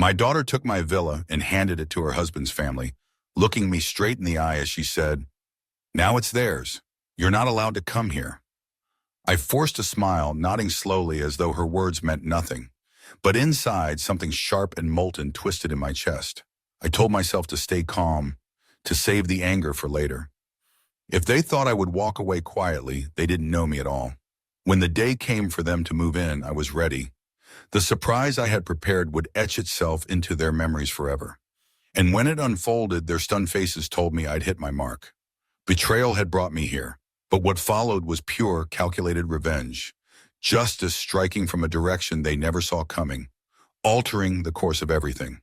My daughter took my villa and handed it to her husband's family, looking me straight in the eye as she said, "Now it's theirs. You're not allowed to come here." I forced a smile, nodding slowly as though her words meant nothing. But inside, something sharp and molten twisted in my chest. I told myself to stay calm, to save the anger for later. If they thought I would walk away quietly, they didn't know me at all. When the day came for them to move in, I was ready. The surprise I had prepared would etch itself into their memories forever. And when it unfolded, their stunned faces told me I'd hit my mark. Betrayal had brought me here, but what followed was pure, calculated revenge. Justice striking from a direction they never saw coming, altering the course of everything.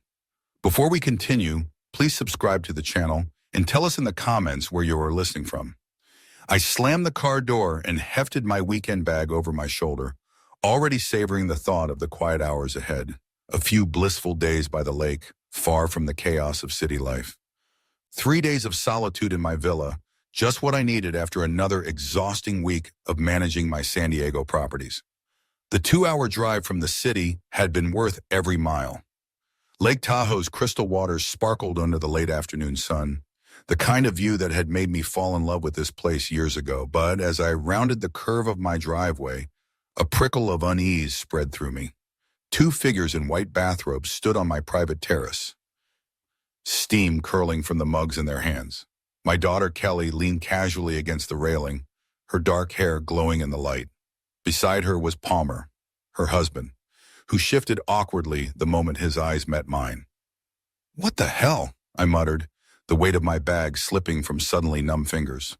Before we continue, please subscribe to the channel and tell us in the comments where you are listening from. I slammed the car door and hefted my weekend bag over my shoulder, already savoring the thought of the quiet hours ahead, a few blissful days by the lake, far from the chaos of city life. 3 days of solitude in my villa, just what I needed after another exhausting week of managing my San Diego properties. The 2-hour drive from the city had been worth every mile. Lake Tahoe's crystal waters sparkled under the late afternoon sun, the kind of view that had made me fall in love with this place years ago. But as I rounded the curve of my driveway, a prickle of unease spread through me. 2 figures in white bathrobes stood on my private terrace, steam curling from the mugs in their hands. My daughter Kelly leaned casually against the railing, her dark hair glowing in the light. Beside her was Palmer, her husband, who shifted awkwardly the moment his eyes met mine. "What the hell?" I muttered, the weight of my bag slipping from suddenly numb fingers.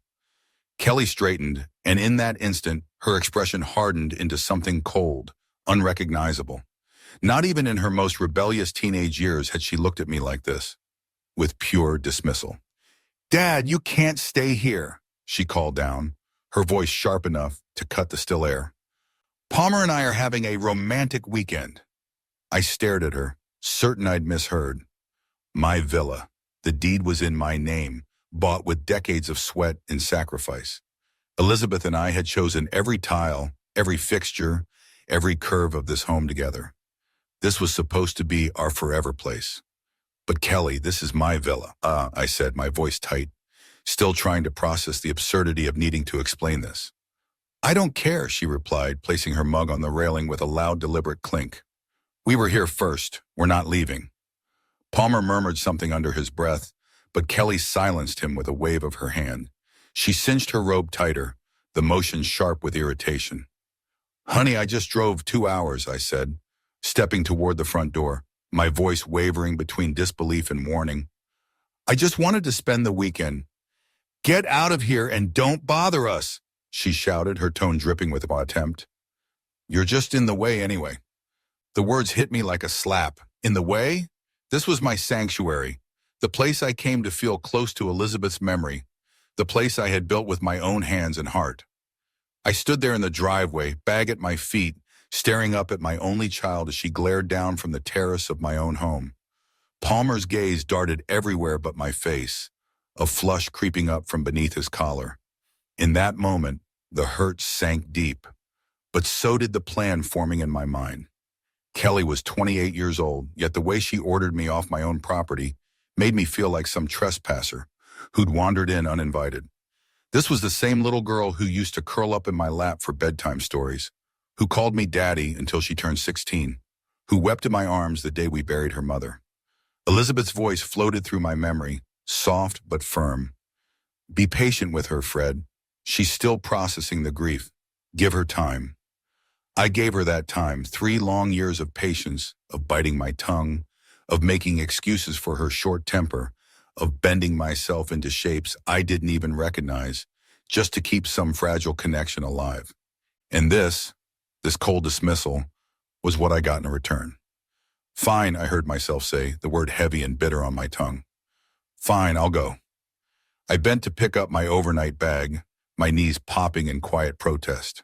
Kelly straightened, and in that instant, her expression hardened into something cold, unrecognizable. Not even in her most rebellious teenage years had she looked at me like this, with pure dismissal. "Dad, you can't stay here," she called down, her voice sharp enough to cut the still air. "Palmer and I are having a romantic weekend." I stared at her, certain I'd misheard. My villa. The deed was in my name, bought with decades of sweat and sacrifice. Elizabeth and I had chosen every tile, every fixture, every curve of this home together. This was supposed to be our forever place. "But Kelly, this is my villa," I said, my voice tight, still trying to process the absurdity of needing to explain this. "I don't care," she replied, placing her mug on the railing with a loud, deliberate clink. "We were here first. We're not leaving." Palmer murmured something under his breath, but Kelly silenced him with a wave of her hand. She cinched her robe tighter, the motion sharp with irritation. "Honey, I just drove 2 hours," I said, stepping toward the front door, my voice wavering between disbelief and warning. "I just wanted to spend the weekend." "Get out of here and don't bother us," she shouted, her tone dripping with contempt. "You're just in the way anyway." The words hit me like a slap. In the way? This was my sanctuary, the place I came to feel close to Elizabeth's memory, the place I had built with my own hands and heart. I stood there in the driveway, bag at my feet, staring up at my only child as she glared down from the terrace of my own home. Palmer's gaze darted everywhere but my face, a flush creeping up from beneath his collar. In that moment, the hurt sank deep, but so did the plan forming in my mind. Kelly was 28 years old, yet the way she ordered me off my own property made me feel like some trespasser who'd wandered in uninvited. This was the same little girl who used to curl up in my lap for bedtime stories, who called me daddy until she turned 16, who wept in my arms the day we buried her mother. Elizabeth's voice floated through my memory, soft but firm. "Be patient with her, Fred. She's still processing the grief. Give her time." I gave her that time, 3 long years of patience, of biting my tongue, of making excuses for her short temper, of bending myself into shapes I didn't even recognize, just to keep some fragile connection alive. And this cold dismissal, was what I got in return. "Fine," I heard myself say, the word heavy and bitter on my tongue. "Fine, I'll go." I bent to pick up my overnight bag, my knees popping in quiet protest.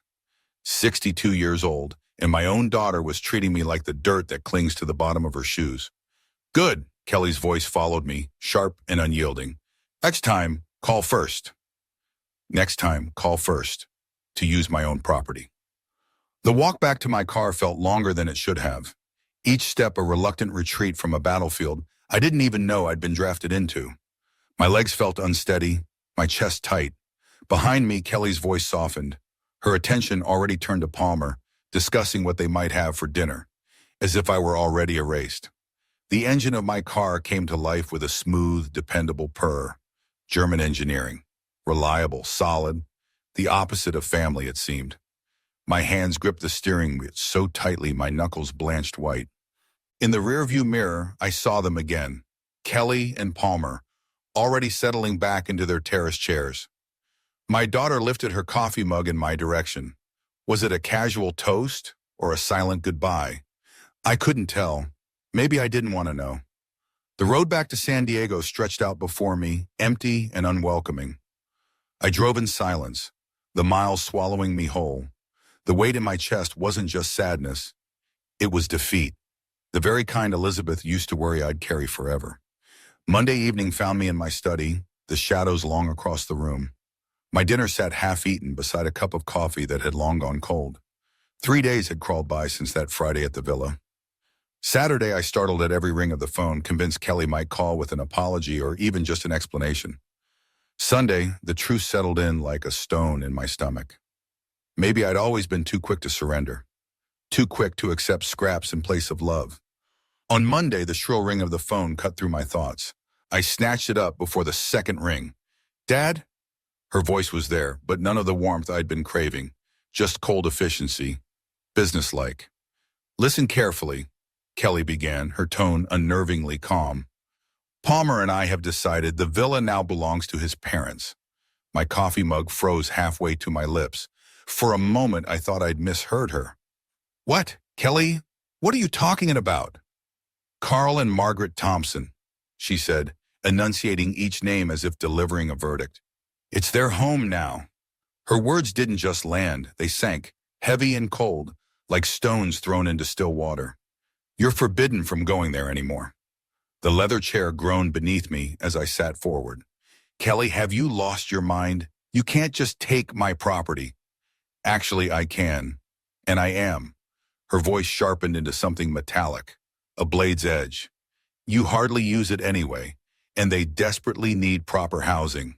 62 years old, and my own daughter was treating me like the dirt that clings to the bottom of her shoes. "Good," Kelly's voice followed me, sharp and unyielding. "Next time, call first." Next time, call first, to use my own property. The walk back to my car felt longer than it should have. Each step a reluctant retreat from a battlefield I didn't even know I'd been drafted into. My legs felt unsteady, my chest tight. Behind me, Kelly's voice softened. Her attention already turned to Palmer, discussing what they might have for dinner, as if I were already erased. The engine of my car came to life with a smooth, dependable purr. German engineering. Reliable, solid. The opposite of family, it seemed. My hands gripped the steering wheel so tightly my knuckles blanched white. In the rearview mirror, I saw them again. Kelly and Palmer, already settling back into their terrace chairs. My daughter lifted her coffee mug in my direction. Was it a casual toast or a silent goodbye? I couldn't tell. Maybe I didn't want to know. The road back to San Diego stretched out before me, empty and unwelcoming. I drove in silence, the miles swallowing me whole. The weight in my chest wasn't just sadness. It was defeat, the very kind Elizabeth used to worry I'd carry forever. Monday evening found me in my study, the shadows long across the room. My dinner sat half-eaten beside a cup of coffee that had long gone cold. 3 days had crawled by since that Friday at the villa. Saturday, I startled at every ring of the phone, convinced Kelly might call with an apology or even just an explanation. Sunday, the truth settled in like a stone in my stomach. Maybe I'd always been too quick to surrender, too quick to accept scraps in place of love. On Monday, the shrill ring of the phone cut through my thoughts. I snatched it up before the second ring. "Dad?" Her voice was there, but none of the warmth I'd been craving, just cold efficiency, businesslike. "Listen carefully," Kelly began, her tone unnervingly calm. "Palmer and I have decided the villa now belongs to his parents." My coffee mug froze halfway to my lips. For a moment, I thought I'd misheard her. "What, Kelly? What are you talking about?" "Carl and Margaret Thompson," she said, enunciating each name as if delivering a verdict. "It's their home now." Her words didn't just land, they sank, heavy and cold, like stones thrown into still water. "You're forbidden from going there anymore." The leather chair groaned beneath me as I sat forward. "Kelly, have you lost your mind? You can't just take my property." "Actually, I can. And I am." Her voice sharpened into something metallic, a blade's edge. "You hardly use it anyway, and they desperately need proper housing."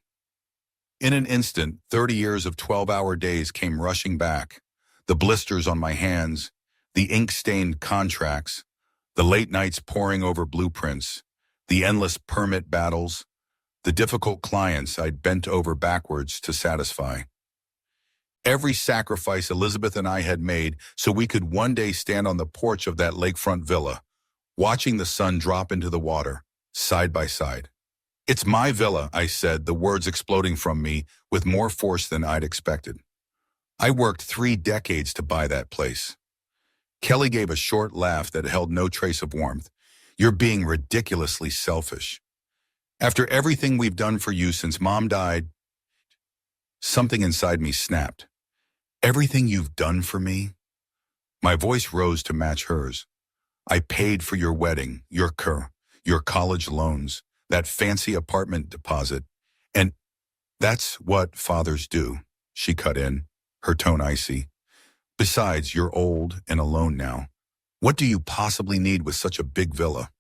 In an instant, 30 years of 12-hour days came rushing back. The blisters on my hands, the ink-stained contracts, the late nights poring over blueprints, the endless permit battles, the difficult clients I'd bent over backwards to satisfy. Every sacrifice Elizabeth and I had made so we could one day stand on the porch of that lakefront villa, watching the sun drop into the water, side by side. "It's my villa," I said, the words exploding from me with more force than I'd expected. "I worked 3 decades to buy that place." Kelly gave a short laugh that held no trace of warmth. "You're being ridiculously selfish. After everything we've done for you since Mom died..." Something inside me snapped. "Everything you've done for me?" My voice rose to match hers. "I paid for your wedding, your college loans, that fancy apartment deposit, and..." "That's what fathers do," she cut in, her tone icy. "Besides, you're old and alone now. What do you possibly need with such a big villa?"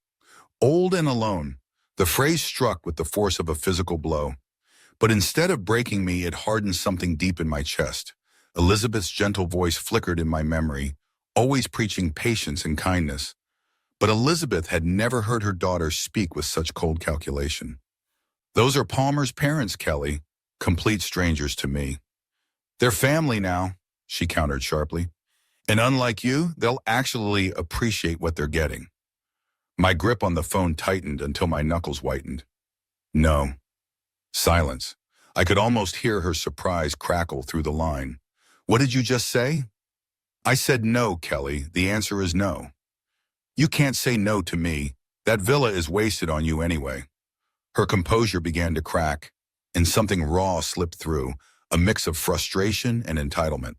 Old and alone. The phrase struck with the force of a physical blow. But instead of breaking me, it hardened something deep in my chest. Elizabeth's gentle voice flickered in my memory, always preaching patience and kindness. But Elizabeth had never heard her daughter speak with such cold calculation. "Those are Palmer's parents, Kelly, complete strangers to me." "They're family now," she countered sharply. "And unlike you, they'll actually appreciate what they're getting." My grip on the phone tightened until my knuckles whitened. "No." Silence. I could almost hear her surprise crackle through the line. "What did you just say?" "I said no, Kelly. The answer is no." "You can't say no to me. That villa is wasted on you anyway." Her composure began to crack, and something raw slipped through, a mix of frustration and entitlement.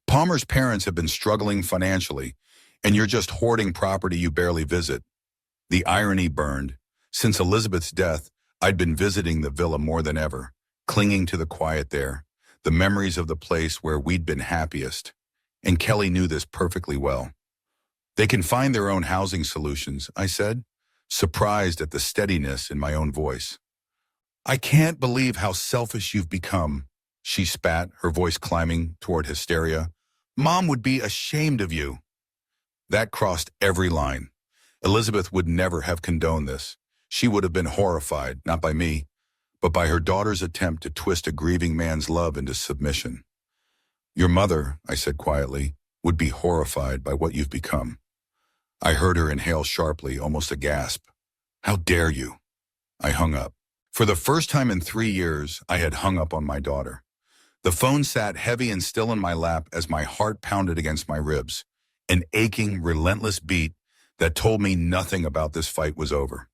"Palmer's parents have been struggling financially, and you're just hoarding property you barely visit." The irony burned. Since Elizabeth's death, I'd been visiting the villa more than ever, clinging to the quiet there, the memories of the place where we'd been happiest. And Kelly knew this perfectly well. They can find their own housing solutions, I said, surprised at the steadiness in my own voice. I can't believe how selfish you've become, she spat, her voice climbing toward hysteria. Mom would be ashamed of you. That crossed every line. Elizabeth would never have condoned this. She would have been horrified, not by me, but by her daughter's attempt to twist a grieving man's love into submission. Your mother, I said quietly, would be horrified by what you've become. I heard her inhale sharply, almost a gasp. How dare you? I hung up. For the first time in 3 years, I had hung up on my daughter. The phone sat heavy and still in my lap as my heart pounded against my ribs, an aching, relentless beat that told me nothing about this fight was over.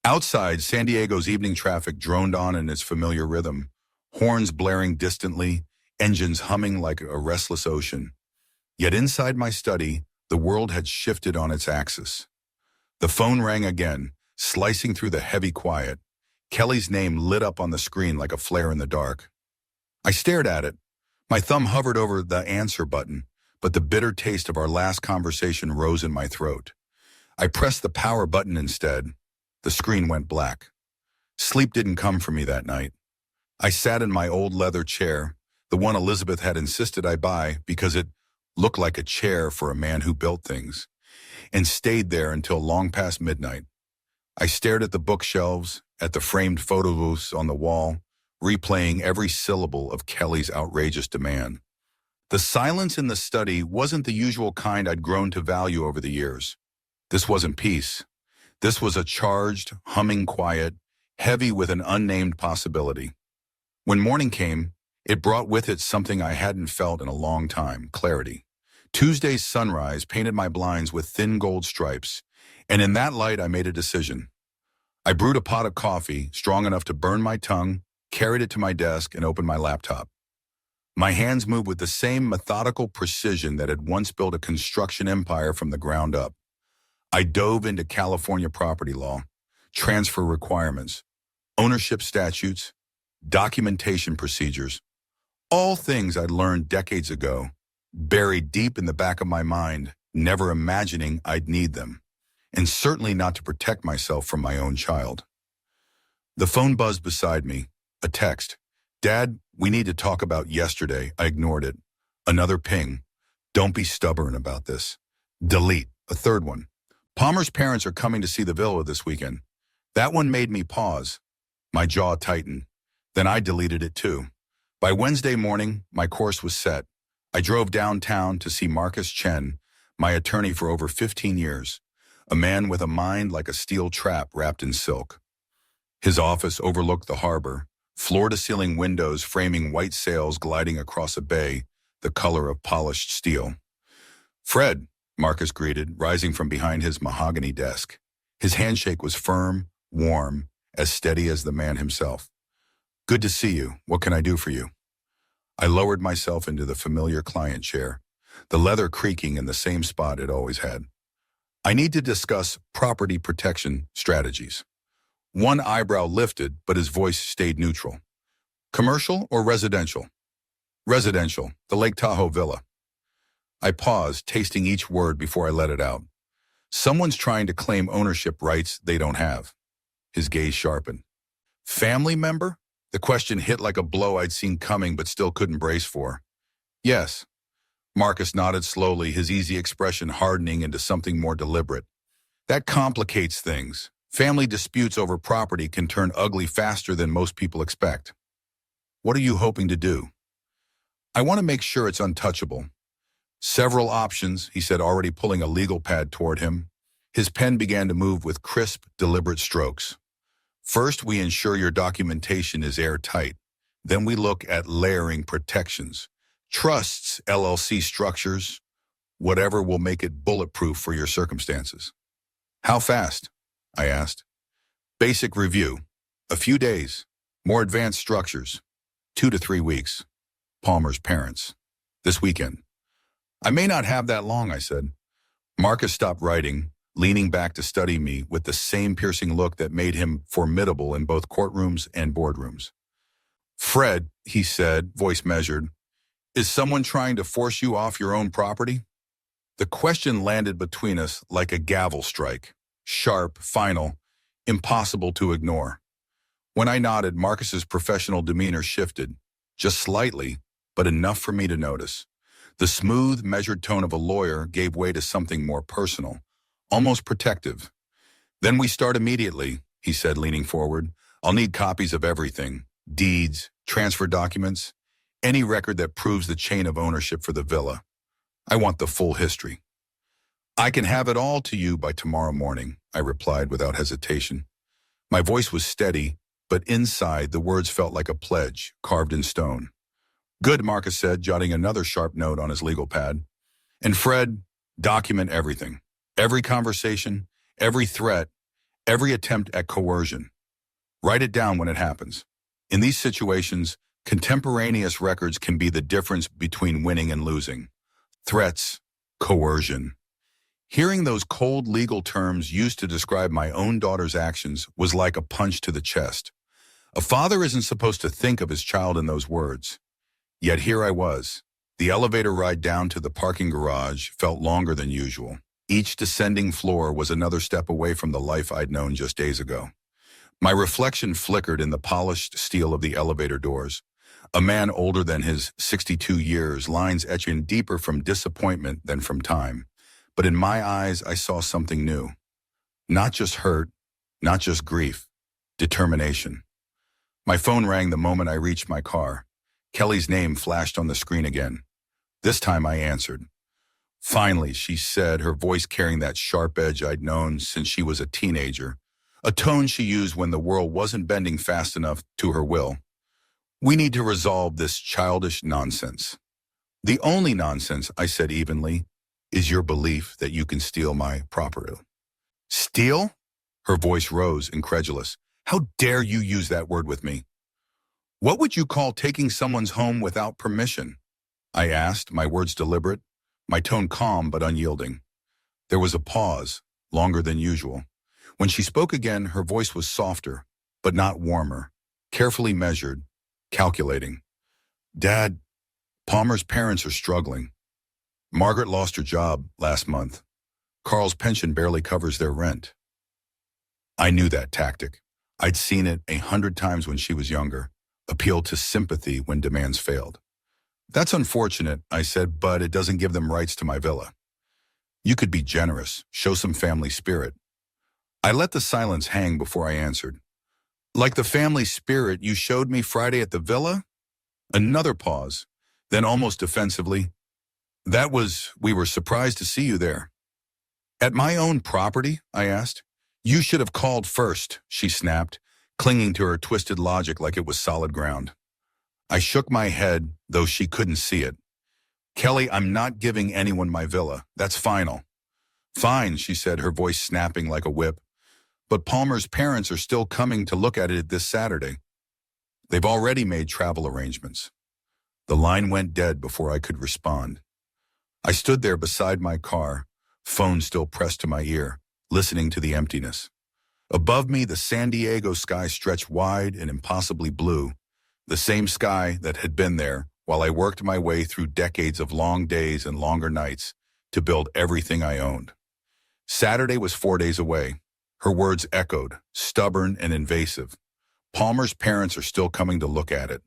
Outside, San Diego's evening traffic droned on in its familiar rhythm, horns blaring distantly, engines humming like a restless ocean. Yet inside my study, the world had shifted on its axis. The phone rang again, slicing through the heavy quiet. Kelly's name lit up on the screen like a flare in the dark. I stared at it. My thumb hovered over the answer button, but the bitter taste of our last conversation rose in my throat. I pressed the power button instead. The screen went black. Sleep didn't come for me that night. I sat in my old leather chair, the one Elizabeth had insisted I buy because it looked like a chair for a man who built things, and stayed there until long past midnight. I stared at the bookshelves, at the framed photos on the wall, replaying every syllable of Kelly's outrageous demand. The silence in the study wasn't the usual kind I'd grown to value over the years. This wasn't peace. This was a charged, humming quiet, heavy with an unnamed possibility. When morning came, it brought with it something I hadn't felt in a long time, clarity. Tuesday's sunrise painted my blinds with thin gold stripes, and in that light I made a decision. I brewed a pot of coffee, strong enough to burn my tongue, carried it to my desk, and opened my laptop. My hands moved with the same methodical precision that had once built a construction empire from the ground up. I dove into California property law, transfer requirements, ownership statutes, documentation procedures, all things I'd learned decades ago, buried deep in the back of my mind, never imagining I'd need them, and certainly not to protect myself from my own child. The phone buzzed beside me, a text. Dad, we need to talk about yesterday. I ignored it. Another ping. Don't be stubborn about this. Delete. A third one. Palmer's parents are coming to see the villa this weekend. That one made me pause. My jaw tightened. Then I deleted it too. By Wednesday morning, my course was set. I drove downtown to see Marcus Chen, my attorney for over 15 years, a man with a mind like a steel trap wrapped in silk. His office overlooked the harbor, floor-to-ceiling windows framing white sails gliding across a bay, the color of polished steel. Fred, Marcus greeted, rising from behind his mahogany desk. His handshake was firm, warm, as steady as the man himself. Good to see you. What can I do for you? I lowered myself into the familiar client chair, the leather creaking in the same spot it always had. I need to discuss property protection strategies. One eyebrow lifted, but his voice stayed neutral. Commercial or residential? Residential, the Lake Tahoe villa. I paused, tasting each word before I let it out. Someone's trying to claim ownership rights they don't have. His gaze sharpened. Family member? The question hit like a blow I'd seen coming but still couldn't brace for. Yes. Marcus nodded slowly, his easy expression hardening into something more deliberate. That complicates things. Family disputes over property can turn ugly faster than most people expect. What are you hoping to do? I want to make sure it's untouchable. Several options, he said, already pulling a legal pad toward him. His pen began to move with crisp, deliberate strokes. First, we ensure your documentation is airtight. Then we look at layering protections. Trusts, LLC structures, whatever will make it bulletproof for your circumstances. How fast? I asked. Basic review. A few days. More advanced structures. 2 to 3 weeks. Palmer's parents. This weekend. I may not have that long, I said. Marcus stopped writing, leaning back to study me with the same piercing look that made him formidable in both courtrooms and boardrooms. Fred, he said, voice measured, is someone trying to force you off your own property? The question landed between us like a gavel strike. Sharp, final, impossible to ignore. When I nodded, Marcus's professional demeanor shifted, just slightly, but enough for me to notice. The smooth, measured tone of a lawyer gave way to something more personal, almost protective. "Then we start immediately," he said, leaning forward. "I'll need copies of everything, deeds, transfer documents, any record that proves the chain of ownership for the villa. I want the full history." "I can have it all to you by tomorrow morning," I replied without hesitation. My voice was steady, but inside the words felt like a pledge, carved in stone. "Good," Marcus said, jotting another sharp note on his legal pad. "And Fred, document everything. Every conversation, every threat, every attempt at coercion. Write it down when it happens. In these situations, contemporaneous records can be the difference between winning and losing. Threats, coercion." Hearing those cold legal terms used to describe my own daughter's actions was like a punch to the chest. A father isn't supposed to think of his child in those words. Yet here I was. The elevator ride down to the parking garage felt longer than usual. Each descending floor was another step away from the life I'd known just days ago. My reflection flickered in the polished steel of the elevator doors. A man older than his 62 years, lines etching deeper from disappointment than from time. But in my eyes, I saw something new. Not just hurt, not just grief, determination. My phone rang the moment I reached my car. Kelly's name flashed on the screen again. This time I answered. "Finally," she said, her voice carrying that sharp edge I'd known since she was a teenager, a tone she used when the world wasn't bending fast enough to her will. "We need to resolve this childish nonsense." "The only nonsense," I said evenly, "is your belief that you can steal my property." "Steal?" Her voice rose, incredulous. "How dare you use that word with me?" "What would you call taking someone's home without permission?" I asked, my words deliberate, my tone calm but unyielding. There was a pause, longer than usual. When she spoke again, her voice was softer, but not warmer, carefully measured, calculating. "Dad, Palmer's parents are struggling. Margaret lost her job last month. Carl's pension barely covers their rent." I knew that tactic. I'd seen it 100 times when she was younger. Appeal to sympathy when demands failed. "That's unfortunate," I said, "but it doesn't give them rights to my villa. You could be generous, show some family spirit." I let the silence hang before I answered. "Like the family spirit you showed me Friday at the villa?" Another pause, then almost defensively, We were surprised to see you there." "At my own property?" I asked. "You should have called first," she snapped, clinging to her twisted logic like it was solid ground. I shook my head, though she couldn't see it. "Kelly, I'm not giving anyone my villa. That's final." "Fine," she said, her voice snapping like a whip. "But Palmer's parents are still coming to look at it this Saturday. They've already made travel arrangements." The line went dead before I could respond. I stood there beside my car, phone still pressed to my ear, listening to the emptiness. Above me, the San Diego sky stretched wide and impossibly blue, the same sky that had been there while I worked my way through decades of long days and longer nights to build everything I owned. Saturday was 4 days away. Her words echoed, stubborn and invasive. Palmer's parents are still coming to look at it.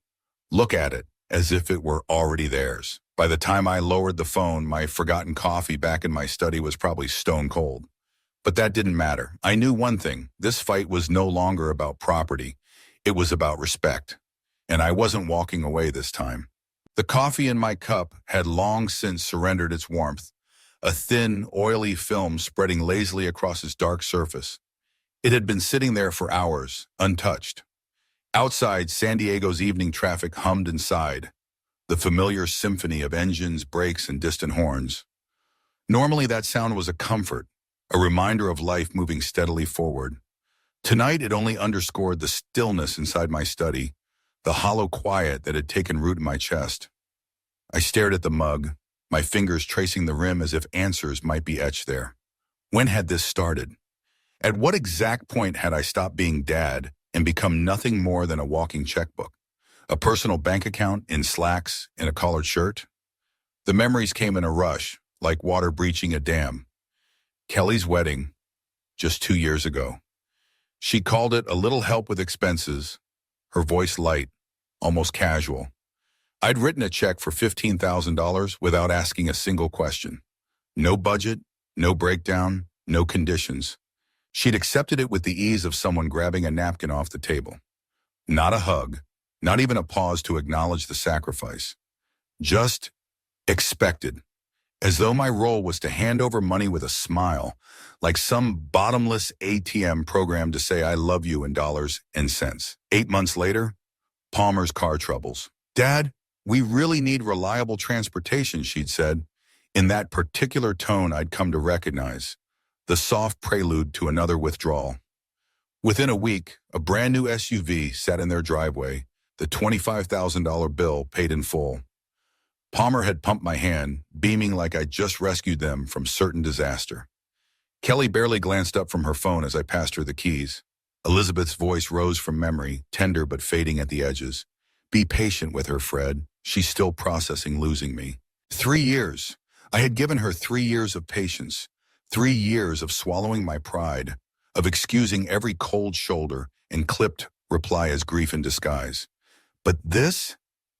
Look at it as if it were already theirs. By the time I lowered the phone, my forgotten coffee back in my study was probably stone cold. But that didn't matter. I knew one thing. This fight was no longer about property. It was about respect. And I wasn't walking away this time. The coffee in my cup had long since surrendered its warmth, a thin, oily film spreading lazily across its dark surface. It had been sitting there for hours, untouched. Outside, San Diego's evening traffic hummed and sighed, the familiar symphony of engines, brakes, and distant horns. Normally that sound was a comfort, a reminder of life moving steadily forward. Tonight it only underscored the stillness inside my study, the hollow quiet that had taken root in my chest. I stared at the mug, my fingers tracing the rim as if answers might be etched there. When had this started? At what exact point had I stopped being dad and become nothing more than a walking checkbook? A personal bank account in slacks and a collared shirt? The memories came in a rush, like water breaching a dam. Kelly's wedding, just 2 years ago. She called it a little help with expenses, her voice light, almost casual. I'd written a check for $15,000 without asking a single question. No budget, no breakdown, no conditions. She'd accepted it with the ease of someone grabbing a napkin off the table. Not a hug, not even a pause to acknowledge the sacrifice. Just expected, as though my role was to hand over money with a smile, like some bottomless ATM program to say I love you in dollars and cents. 8 months later, Palmer's car troubles. Dad, we really need reliable transportation, she'd said, in that particular tone I'd come to recognize, the soft prelude to another withdrawal. Within a week, a brand new SUV sat in their driveway, the $25,000 bill paid in full. Palmer had pumped my hand, beaming like I'd just rescued them from certain disaster. Kelly barely glanced up from her phone as I passed her the keys. Elizabeth's voice rose from memory, tender but fading at the edges. Be patient with her, Fred. She's still processing losing me. 3 years. I had given her 3 years of patience, 3 years of swallowing my pride, of excusing every cold shoulder and clipped reply as grief in disguise. But this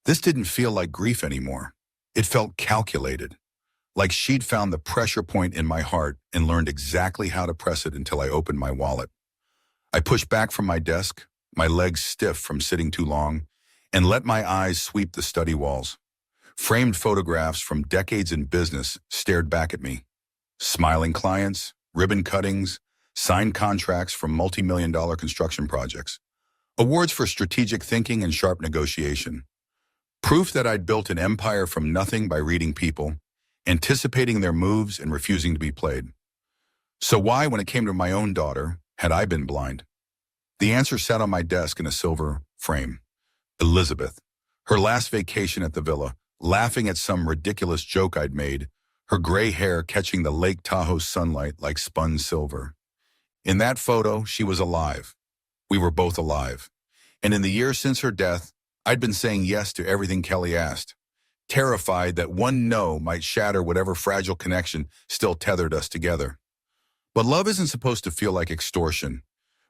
didn't feel like grief anymore. It felt calculated, like she'd found the pressure point in my heart and learned exactly how to press it until I opened my wallet. I pushed back from my desk, my legs stiff from sitting too long, and let my eyes sweep the study walls. Framed photographs from decades in business stared back at me. Smiling clients, ribbon cuttings, signed contracts from multi-million-dollar construction projects. Awards for strategic thinking and sharp negotiation. Proof that I'd built an empire from nothing by reading people, anticipating their moves and refusing to be played. So why, when it came to my own daughter, had I been blind? The answer sat on my desk in a silver frame. Elizabeth. Her last vacation at the villa, laughing at some ridiculous joke I'd made, her gray hair catching the Lake Tahoe sunlight like spun silver. In that photo, she was alive. We were both alive. And in the years since her death, I'd been saying yes to everything Kelly asked, terrified that one no might shatter whatever fragile connection still tethered us together. But love isn't supposed to feel like extortion.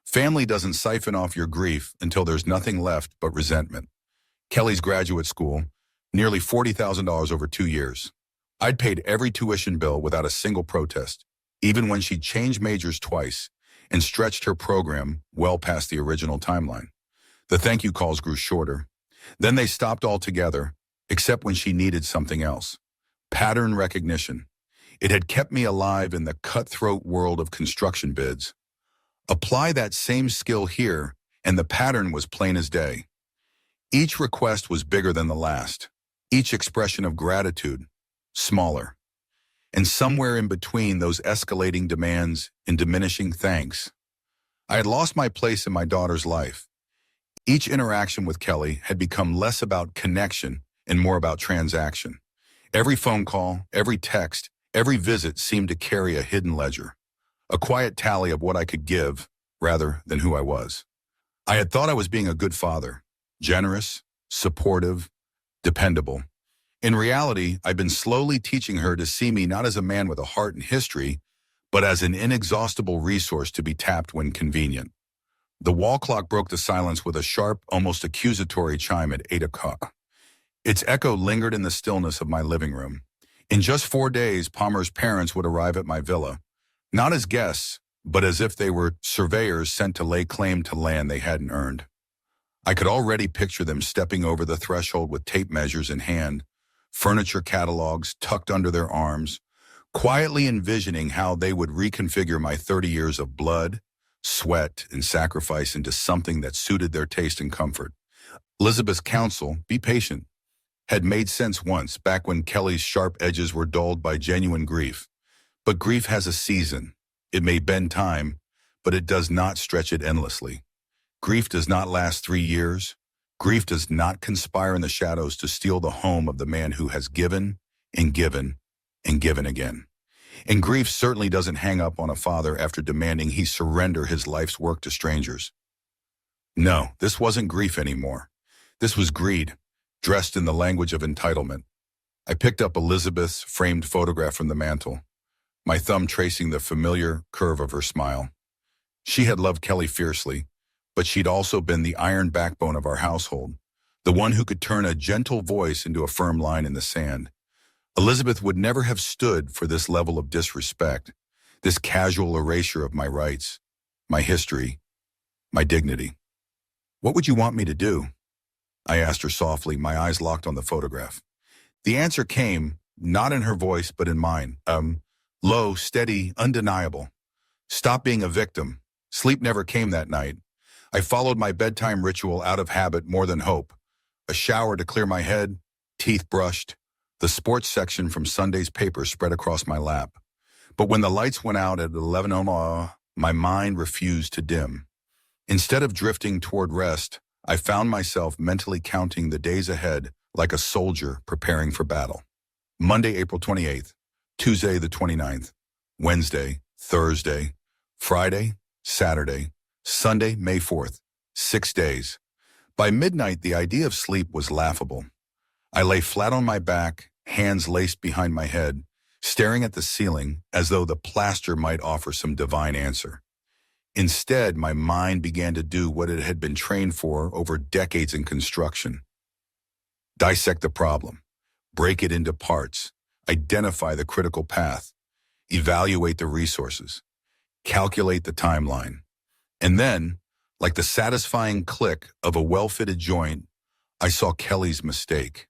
Family doesn't siphon off your grief until there's nothing left but resentment. Kelly's graduate school, nearly $40,000 over 2 years. I'd paid every tuition bill without a single protest, even when she'd changed majors twice and stretched her program well past the original timeline. The thank you calls grew shorter. Then they stopped altogether, except when she needed something else. Pattern recognition. It had kept me alive in the cutthroat world of construction bids. Apply that same skill here, and the pattern was plain as day. Each request was bigger than the last. Each expression of gratitude, smaller. And somewhere in between those escalating demands and diminishing thanks, I had lost my place in my daughter's life. Each interaction with Kelly had become less about connection and more about transaction. Every phone call, every text, every visit seemed to carry a hidden ledger, a quiet tally of what I could give rather than who I was. I had thought I was being a good father, generous, supportive, dependable. In reality, I'd been slowly teaching her to see me not as a man with a heart and history, but as an inexhaustible resource to be tapped when convenient. The wall clock broke the silence with a sharp, almost accusatory chime at 8 o'clock. Its echo lingered in the stillness of my living room. In just 4 days, Palmer's parents would arrive at my villa, not as guests, but as if they were surveyors sent to lay claim to land they hadn't earned. I could already picture them stepping over the threshold with tape measures in hand, furniture catalogs tucked under their arms, quietly envisioning how they would reconfigure my 30 years of blood, sweat, and sacrifice into something that suited their taste and comfort. Elizabeth's counsel, be patient, had made sense once, back when Kelly's sharp edges were dulled by genuine grief. But grief has a season. It may bend time, but it does not stretch it endlessly. Grief does not last 3 years. Grief does not conspire in the shadows to steal the home of the man who has given and given and given again. And grief certainly doesn't hang up on a father after demanding he surrender his life's work to strangers. No, this wasn't grief anymore. This was greed, dressed in the language of entitlement. I picked up Elizabeth's framed photograph from the mantel, my thumb tracing the familiar curve of her smile. She had loved Kelly fiercely, but she'd also been the iron backbone of our household, the one who could turn a gentle voice into a firm line in the sand. Elizabeth would never have stood for this level of disrespect, this casual erasure of my rights, my history, my dignity. "What would you want me to do?" I asked her softly, my eyes locked on the photograph. The answer came, not in her voice, but in mine. Low, steady, undeniable. "Stop being a victim." Sleep never came that night. I followed my bedtime ritual out of habit more than hope. A shower to clear my head, teeth brushed, the sports section from Sunday's paper spread across my lap. But when the lights went out at 11 o'clock, my mind refused to dim. Instead of drifting toward rest, I found myself mentally counting the days ahead like a soldier preparing for battle. Monday, April 28th, Tuesday the 29th, Wednesday, Thursday, Friday, Saturday, Sunday, May 4th, 6 days. By midnight, the idea of sleep was laughable. I lay flat on my back, hands laced behind my head, staring at the ceiling as though the plaster might offer some divine answer. Instead, my mind began to do what it had been trained for over decades in construction. Dissect the problem, break it into parts, identify the critical path, evaluate the resources, calculate the timeline. And then, like the satisfying click of a well-fitted joint, I saw Kelly's mistake.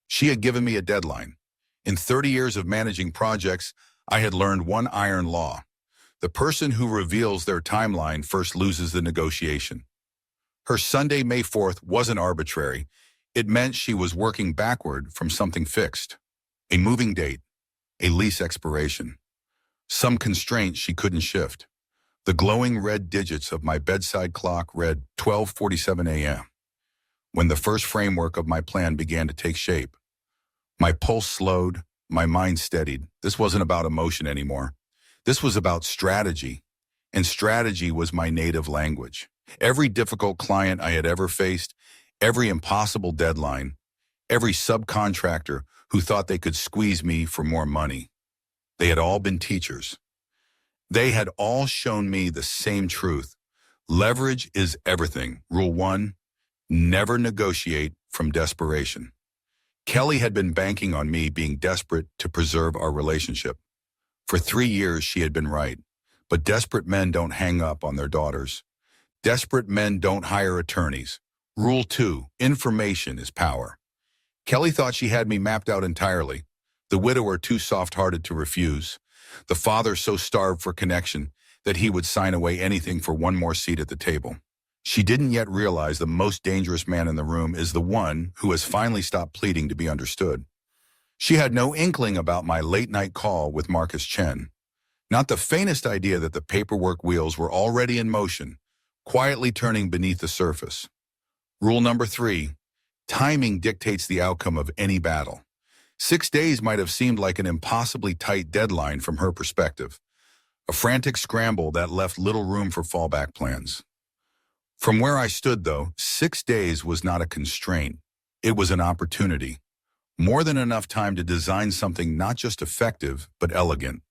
She had given me a deadline. In 30 years of managing projects, I had learned one iron law. The person who reveals their timeline first loses the negotiation. Her Sunday, May 4th wasn't arbitrary. It meant she was working backward from something fixed. A moving date, a lease expiration, some constraint she couldn't shift. The glowing red digits of my bedside clock read 12:47 a.m. when the first framework of my plan began to take shape. My pulse slowed, my mind steadied. This wasn't about emotion anymore. This was about strategy, and strategy was my native language. Every difficult client I had ever faced, every impossible deadline, every subcontractor who thought they could squeeze me for more money, they had all been teachers. They had all shown me the same truth. Leverage is everything. Rule 1, never negotiate from desperation. Kelly had been banking on me being desperate to preserve our relationship. For 3 years, she had been right. But desperate men don't hang up on their daughters. Desperate men don't hire attorneys. Rule 2, information is power. Kelly thought she had me mapped out entirely. The widower too soft-hearted to refuse. The father so starved for connection that he would sign away anything for one more seat at the table. She didn't yet realize the most dangerous man in the room is the one who has finally stopped pleading to be understood. She had no inkling about my late-night call with Marcus Chen. Not the faintest idea that the paperwork wheels were already in motion, quietly turning beneath the surface. Rule number 3, timing dictates the outcome of any battle. 6 days might have seemed like an impossibly tight deadline from her perspective, a frantic scramble that left little room for fallback plans. From where I stood, though, 6 days was not a constraint. It was an opportunity. More than enough time to design something not just effective, but elegant.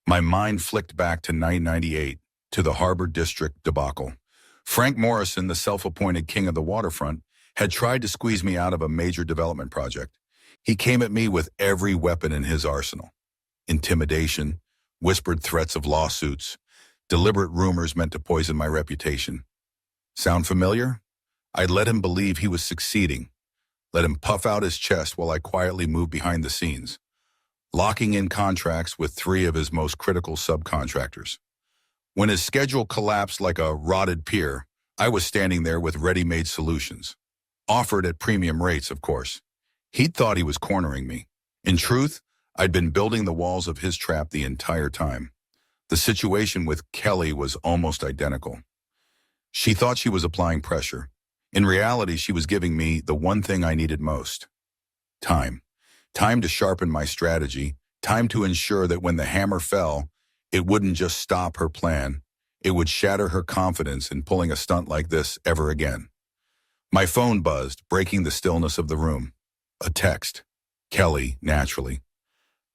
My mind flicked back to 1998, to the Harbor District debacle. Frank Morrison, the self-appointed king of the waterfront, had tried to squeeze me out of a major development project. He came at me with every weapon in his arsenal. Intimidation, whispered threats of lawsuits, deliberate rumors meant to poison my reputation. Sound familiar? I'd let him believe he was succeeding, let him puff out his chest while I quietly moved behind the scenes, locking in contracts with 3 of his most critical subcontractors. When his schedule collapsed like a rotted pier, I was standing there with ready-made solutions, offered at premium rates, of course. He'd thought he was cornering me. In truth, I'd been building the walls of his trap the entire time. The situation with Kelly was almost identical. She thought she was applying pressure. In reality, she was giving me the one thing I needed most: time. Time to sharpen my strategy, time to ensure that when the hammer fell, it wouldn't just stop her plan, it would shatter her confidence in pulling a stunt like this ever again. My phone buzzed, breaking the stillness of the room. A text. Kelly, naturally.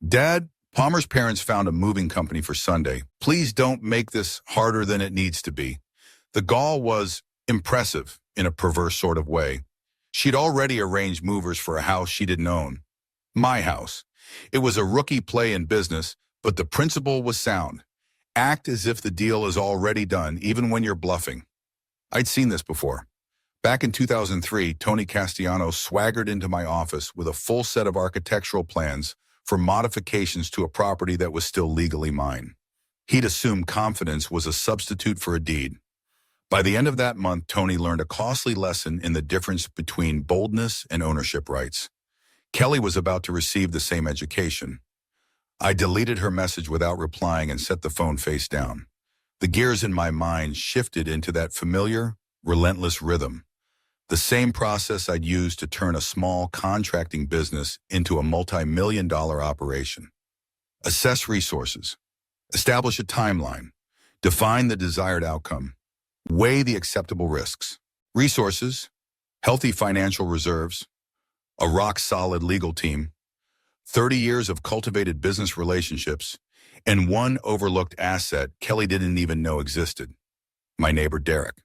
Dad, Palmer's parents found a moving company for Sunday. Please don't make this harder than it needs to be. The gall was impressive in a perverse sort of way. She'd already arranged movers for a house she didn't own. My house. It was a rookie play in business, but the principle was sound. Act as if the deal is already done, even when you're bluffing. I'd seen this before. Back in 2003, Tony Castellanos swaggered into my office with a full set of architectural plans for modifications to a property that was still legally mine. He'd assumed confidence was a substitute for a deed. By the end of that month, Tony learned a costly lesson in the difference between boldness and ownership rights. Kelly was about to receive the same education. I deleted her message without replying and set the phone face down. The gears in my mind shifted into that familiar, relentless rhythm. The same process I'd used to turn a small contracting business into a multi-million-dollar operation. Assess resources. Establish a timeline. Define the desired outcome. Weigh the acceptable risks. Resources, healthy financial reserves, a rock-solid legal team, 30 years of cultivated business relationships, and one overlooked asset Kelly didn't even know existed: my neighbor Derek.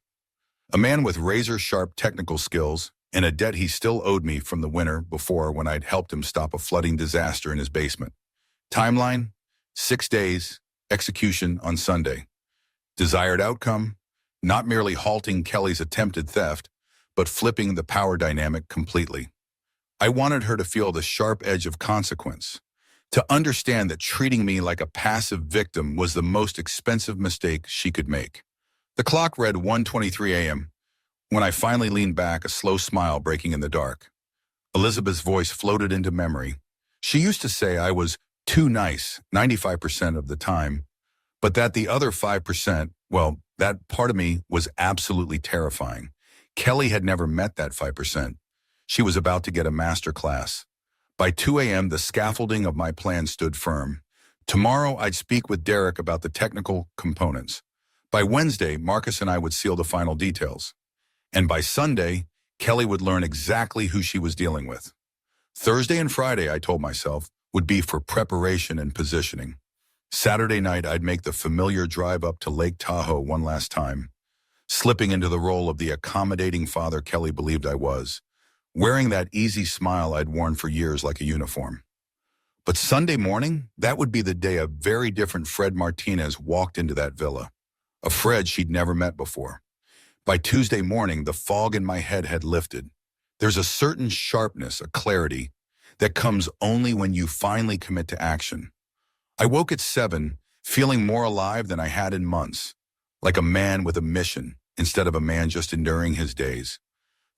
A man with razor-sharp technical skills and a debt he still owed me from the winter before when I'd helped him stop a flooding disaster in his basement. Timeline, 6 days, execution on Sunday. Desired outcome, not merely halting Kelly's attempted theft, but flipping the power dynamic completely. I wanted her to feel the sharp edge of consequence, to understand that treating me like a passive victim was the most expensive mistake she could make. The clock read 1:23 a.m. when I finally leaned back, a slow smile breaking in the dark. Elizabeth's voice floated into memory. She used to say I was too nice 95% of the time, but that the other 5%, well, that part of me was absolutely terrifying. Kelly had never met that 5%. She was about to get a master class. By 2 a.m., the scaffolding of my plan stood firm. Tomorrow, I'd speak with Derek about the technical components. By Wednesday, Marcus and I would seal the final details. And by Sunday, Kelly would learn exactly who she was dealing with. Thursday and Friday, I told myself, would be for preparation and positioning. Saturday night, I'd make the familiar drive up to Lake Tahoe one last time, slipping into the role of the accommodating father Kelly believed I was, wearing that easy smile I'd worn for years like a uniform. But Sunday morning, that would be the day a very different Fred Martinez walked into that villa. A Fred she'd never met before. By Tuesday morning, the fog in my head had lifted. There's a certain sharpness, a clarity, that comes only when you finally commit to action. I woke at 7, feeling more alive than I had in months, like a man with a mission instead of a man just enduring his days.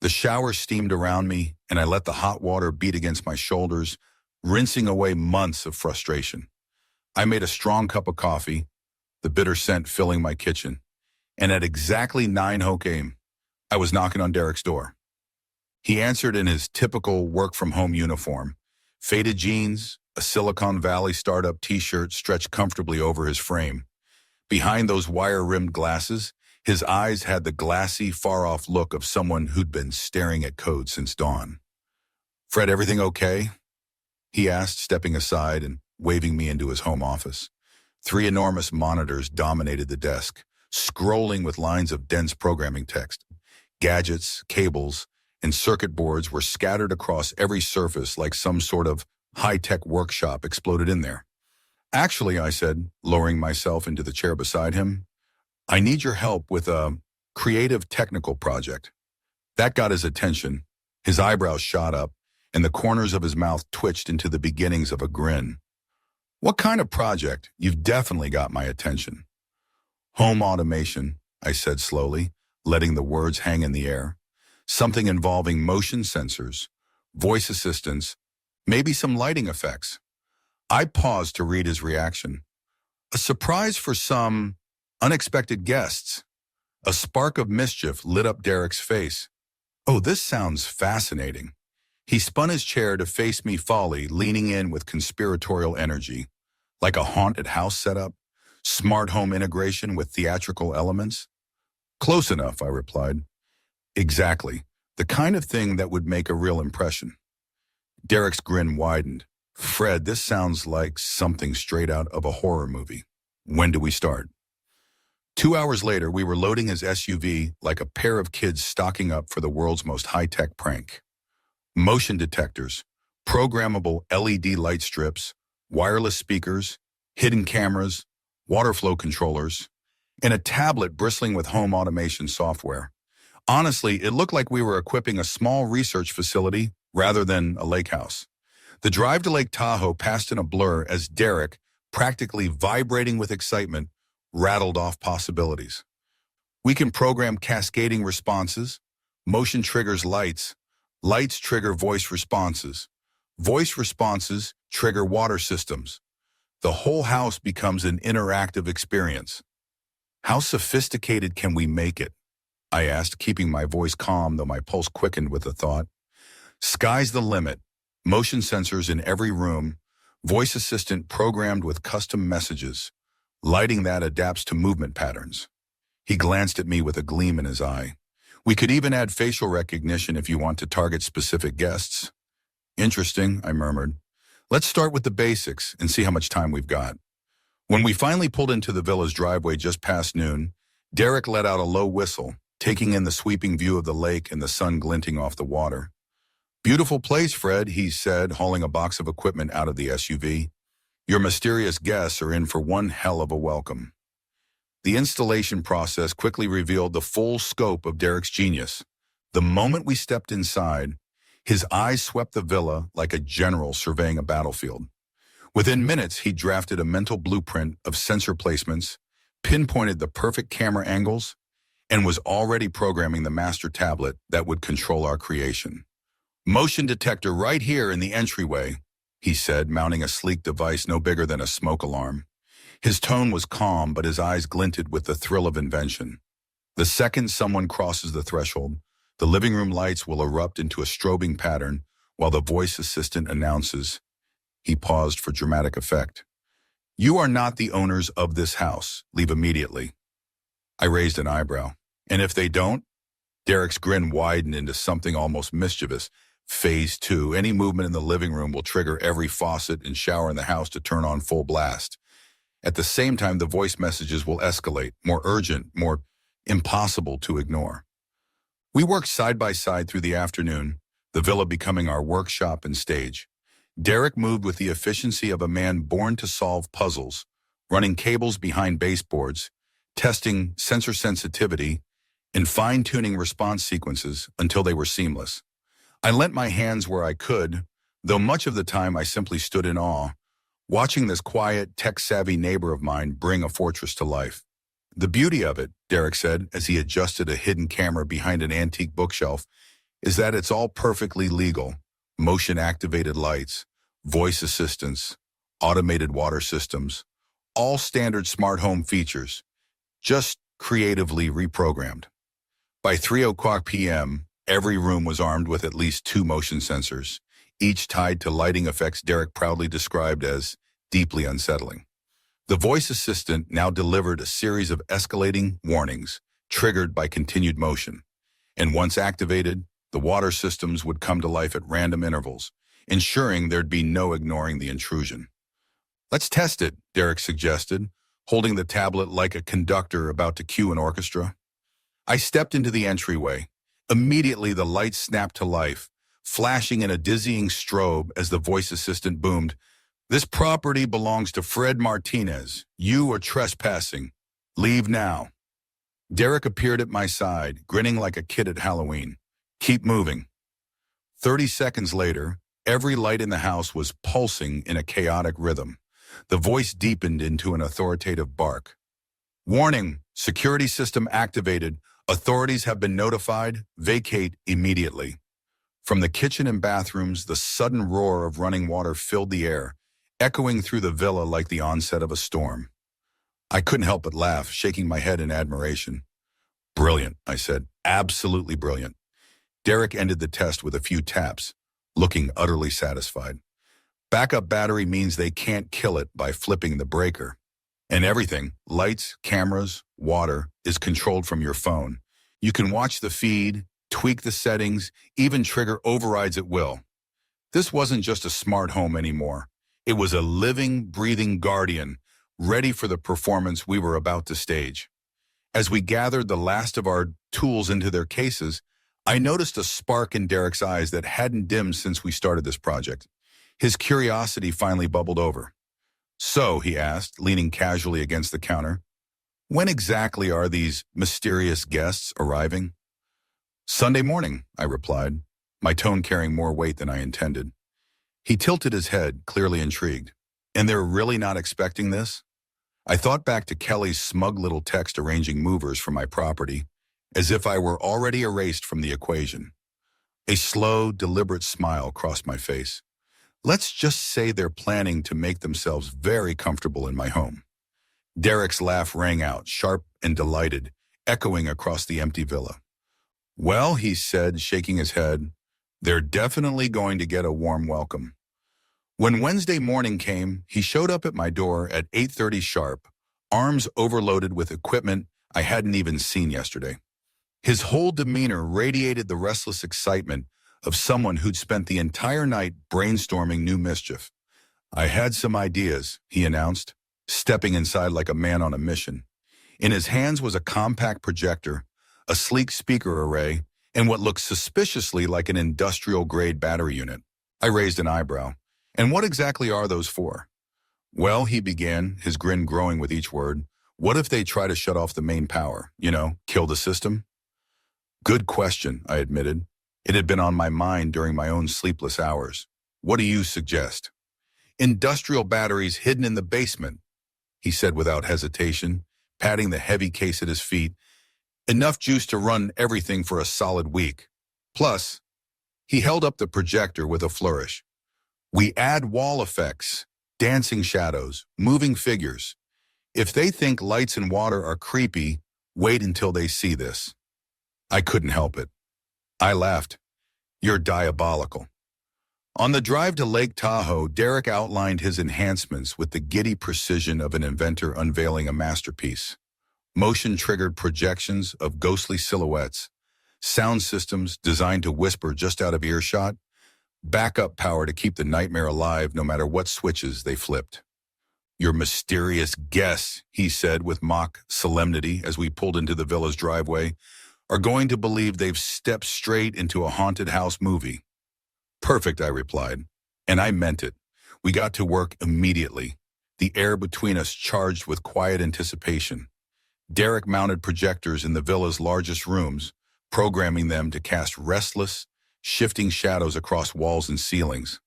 The shower steamed around me, and I let the hot water beat against my shoulders, rinsing away months of frustration. I made a strong cup of coffee, the bitter scent filling my kitchen, and at exactly 9 a.m., I was knocking on Derek's door. He answered in his typical work-from-home uniform, faded jeans, a Silicon Valley startup t-shirt stretched comfortably over his frame. Behind those wire-rimmed glasses, his eyes had the glassy, far-off look of someone who'd been staring at code since dawn. "Fred, everything okay?" he asked, stepping aside and waving me into his home office. 3 enormous monitors dominated the desk, scrolling with lines of dense programming text. Gadgets, cables, and circuit boards were scattered across every surface like some sort of high-tech workshop exploded in there. "Actually," I said, lowering myself into the chair beside him, "I need your help with a creative technical project." That got his attention. His eyebrows shot up, and the corners of his mouth twitched into the beginnings of a grin. "What kind of project? You've definitely got my attention." "Home automation," I said slowly, letting the words hang in the air. "Something involving motion sensors, voice assistants, maybe some lighting effects." I paused to read his reaction. A surprise for some, unexpected guests. A spark of mischief lit up Derek's face. "Oh, this sounds fascinating." He spun his chair to face me fully, leaning in with conspiratorial energy. Like a haunted house setup, smart home integration with theatrical elements? "Close enough," I replied. "Exactly. The kind of thing that would make a real impression." Derek's grin widened. Fred, this sounds like something straight out of a horror movie. When do we start? 2 hours later, we were loading his SUV like a pair of kids stocking up for the world's most high-tech prank. Motion detectors, programmable LED light strips, wireless speakers, hidden cameras, water flow controllers, and a tablet bristling with home automation software. Honestly, it looked like we were equipping a small research facility rather than a lake house. The drive to Lake Tahoe passed in a blur as Derek, practically vibrating with excitement, rattled off possibilities. We can program cascading responses. Motion triggers lights. Lights trigger voice responses. Voice responses trigger water systems. The whole house becomes an interactive experience. How sophisticated can we make it? I asked, keeping my voice calm though my pulse quickened with the thought. Sky's the limit. Motion sensors in every room. Voice assistant programmed with custom messages. Lighting that adapts to movement patterns. He glanced at me with a gleam in his eye. We could even add facial recognition if you want to target specific guests. Interesting, I murmured. Let's start with the basics and see how much time we've got. When we finally pulled into the villa's driveway just past noon, Derek let out a low whistle, taking in the sweeping view of the lake and the sun glinting off the water. Beautiful place, Fred, he said, hauling a box of equipment out of the SUV. Your mysterious guests are in for one hell of a welcome. The installation process quickly revealed the full scope of Derek's genius. The moment we stepped inside, his eyes swept the villa like a general surveying a battlefield. Within minutes, he drafted a mental blueprint of sensor placements, pinpointed the perfect camera angles, and was already programming the master tablet that would control our creation. Motion detector right here in the entryway, he said, mounting a sleek device no bigger than a smoke alarm. His tone was calm, but his eyes glinted with the thrill of invention. The second someone crosses the threshold, the living room lights will erupt into a strobing pattern while the voice assistant announces. He paused for dramatic effect. You are not the owners of this house. Leave immediately. I raised an eyebrow. And if they don't? Derek's grin widened into something almost mischievous. Phase 2. Any movement in the living room will trigger every faucet and shower in the house to turn on full blast. At the same time, the voice messages will escalate, more urgent, more impossible to ignore. We worked side by side through the afternoon, the villa becoming our workshop and stage. Derek moved with the efficiency of a man born to solve puzzles, running cables behind baseboards, testing sensor sensitivity, and fine-tuning response sequences until they were seamless. I lent my hands where I could, though much of the time I simply stood in awe, watching this quiet, tech-savvy neighbor of mine bring a fortress to life. The beauty of it, Derek said as he adjusted a hidden camera behind an antique bookshelf, is that it's all perfectly legal. Motion-activated lights, voice assistants, automated water systems, all standard smart home features, just creatively reprogrammed. By 3:00 p.m., every room was armed with at least 2 motion sensors, each tied to lighting effects Derek proudly described as deeply unsettling. The voice assistant now delivered a series of escalating warnings triggered by continued motion, and once activated, the water systems would come to life at random intervals, ensuring there'd be no ignoring the intrusion. Let's test it, Derek suggested, holding the tablet like a conductor about to cue an orchestra. I stepped into the entryway. Immediately, the lights snapped to life, flashing in a dizzying strobe as the voice assistant boomed, "This property belongs to Fred Martinez. You are trespassing. Leave now." Derek appeared at my side, grinning like a kid at Halloween. "Keep moving." 30 seconds later, every light in the house was pulsing in a chaotic rhythm. The voice deepened into an authoritative bark. "Warning, security system activated. Authorities have been notified. Vacate immediately." From the kitchen and bathrooms, the sudden roar of running water filled the air, echoing through the villa like the onset of a storm. I couldn't help but laugh, shaking my head in admiration. "Brilliant," I said. "Absolutely brilliant." Derek ended the test with a few taps, looking utterly satisfied. Backup battery means they can't kill it by flipping the breaker. And everything, lights, cameras, water, is controlled from your phone. You can watch the feed, tweak the settings, even trigger overrides at will. This wasn't just a smart home anymore. It was a living, breathing guardian, ready for the performance we were about to stage. As we gathered the last of our tools into their cases, I noticed a spark in Derek's eyes that hadn't dimmed since we started this project. His curiosity finally bubbled over. "So," he asked, leaning casually against the counter, "when exactly are these mysterious guests arriving?" "Sunday morning," I replied, my tone carrying more weight than I intended. He tilted his head, clearly intrigued. "And they're really not expecting this?" I thought back to Kelly's smug little text arranging movers for my property, as if I were already erased from the equation. A slow, deliberate smile crossed my face. "Let's just say they're planning to make themselves very comfortable in my home." Derek's laugh rang out, sharp and delighted, echoing across the empty villa. "Well," he said, shaking his head, "they're definitely going to get a warm welcome." When Wednesday morning came, he showed up at my door at 8:30 sharp, arms overloaded with equipment I hadn't even seen yesterday. His whole demeanor radiated the restless excitement of someone who'd spent the entire night brainstorming new mischief. "I had some ideas," he announced, stepping inside like a man on a mission. In his hands was a compact projector, a sleek speaker array, and what looked suspiciously like an industrial-grade battery unit. I raised an eyebrow. "And what exactly are those for?" "Well," he began, his grin growing with each word, "what if they try to shut off the main power? Kill the system?" "Good question," I admitted. It had been on my mind during my own sleepless hours. "What do you suggest?" "Industrial batteries hidden in the basement," he said without hesitation, patting the heavy case at his feet. "Enough juice to run everything for a solid week. Plus," he held up the projector with a flourish, "we add wall effects, dancing shadows, moving figures. If they think lights and water are creepy, wait until they see this." I couldn't help it. I laughed. "You're diabolical." On the drive to Lake Tahoe, Derek outlined his enhancements with the giddy precision of an inventor unveiling a masterpiece. Motion-triggered projections of ghostly silhouettes, sound systems designed to whisper just out of earshot, backup power to keep the nightmare alive no matter what switches they flipped. "Your mysterious guests," he said with mock solemnity as we pulled into the villa's driveway, "are going to believe they've stepped straight into a haunted house movie." "Perfect," I replied, and I meant it. We got to work immediately, the air between us charged with quiet anticipation. Derek mounted projectors in the villa's largest rooms, programming them to cast restless, shifting shadows across walls and ceilings.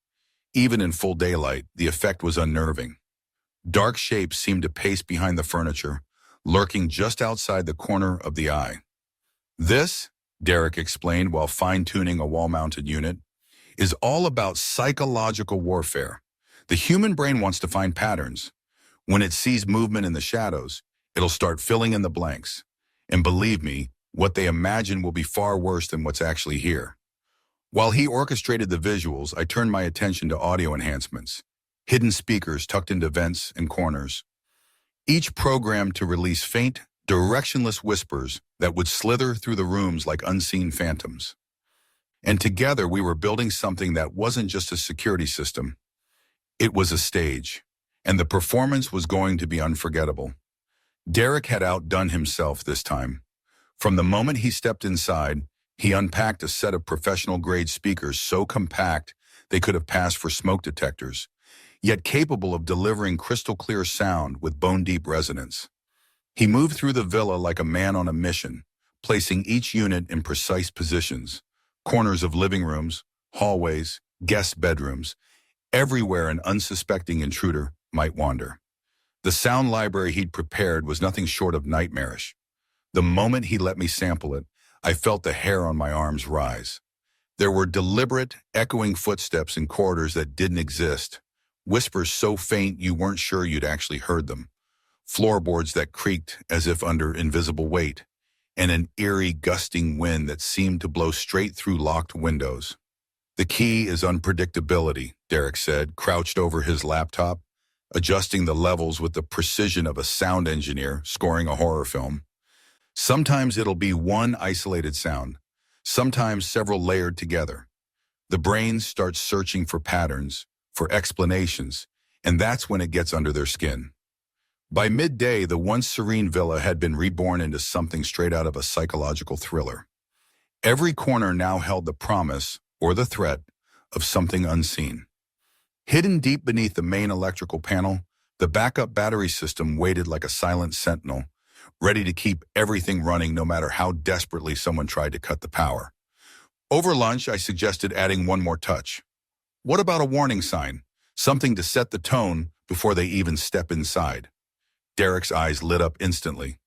Even in full daylight, the effect was unnerving. Dark shapes seemed to pace behind the furniture, lurking just outside the corner of the eye. "This," Derek explained while fine-tuning a wall-mounted unit, "is all about psychological warfare. The human brain wants to find patterns. When it sees movement in the shadows, it'll start filling in the blanks. And believe me, what they imagine will be far worse than what's actually here." While he orchestrated the visuals, I turned my attention to audio enhancements, hidden speakers tucked into vents and corners, each programmed to release faint, directionless whispers that would slither through the rooms like unseen phantoms. And together we were building something that wasn't just a security system. It was a stage, and the performance was going to be unforgettable. Derek had outdone himself this time. From the moment he stepped inside, he unpacked a set of professional-grade speakers so compact they could have passed for smoke detectors, yet capable of delivering crystal-clear sound with bone-deep resonance. He moved through the villa like a man on a mission, placing each unit in precise positions, corners of living rooms, hallways, guest bedrooms, everywhere an unsuspecting intruder might wander. The sound library he'd prepared was nothing short of nightmarish. The moment he let me sample it, I felt the hair on my arms rise. There were deliberate, echoing footsteps in corridors that didn't exist, whispers so faint you weren't sure you'd actually heard them, floorboards that creaked as if under invisible weight, and an eerie, gusting wind that seemed to blow straight through locked windows. "The key is unpredictability," Derek said, crouched over his laptop, adjusting the levels with the precision of a sound engineer scoring a horror film. "Sometimes it'll be one isolated sound, sometimes several layered together. The brain starts searching for patterns, for explanations, and that's when it gets under their skin. By midday, the once serene villa had been reborn into something straight out of a psychological thriller. Every corner now held the promise, or the threat, of something unseen. Hidden deep beneath the main electrical panel, the backup battery system waited like a silent sentinel, ready to keep everything running no matter how desperately someone tried to cut the power. Over lunch, I suggested adding one more touch. What about a warning sign? Something to set the tone before they even step inside. Derek's eyes lit up instantly.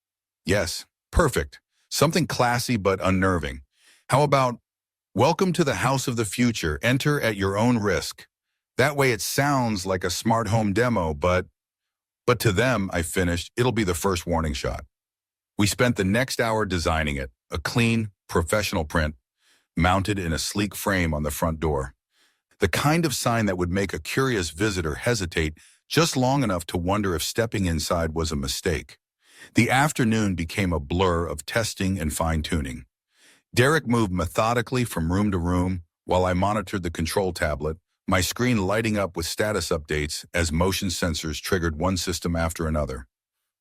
Yes, perfect. Something classy but unnerving. How about, welcome to the house of the future, enter at your own risk. That way it sounds like a smart home demo, but to them, I finished, it'll be the first warning shot. We spent the next hour designing it, a clean, professional print, mounted in a sleek frame on the front door. The kind of sign that would make a curious visitor hesitate just long enough to wonder if stepping inside was a mistake. The afternoon became a blur of testing and fine-tuning. Derek moved methodically from room to room while I monitored the control tablet, my screen lighting up with status updates as motion sensors triggered one system after another.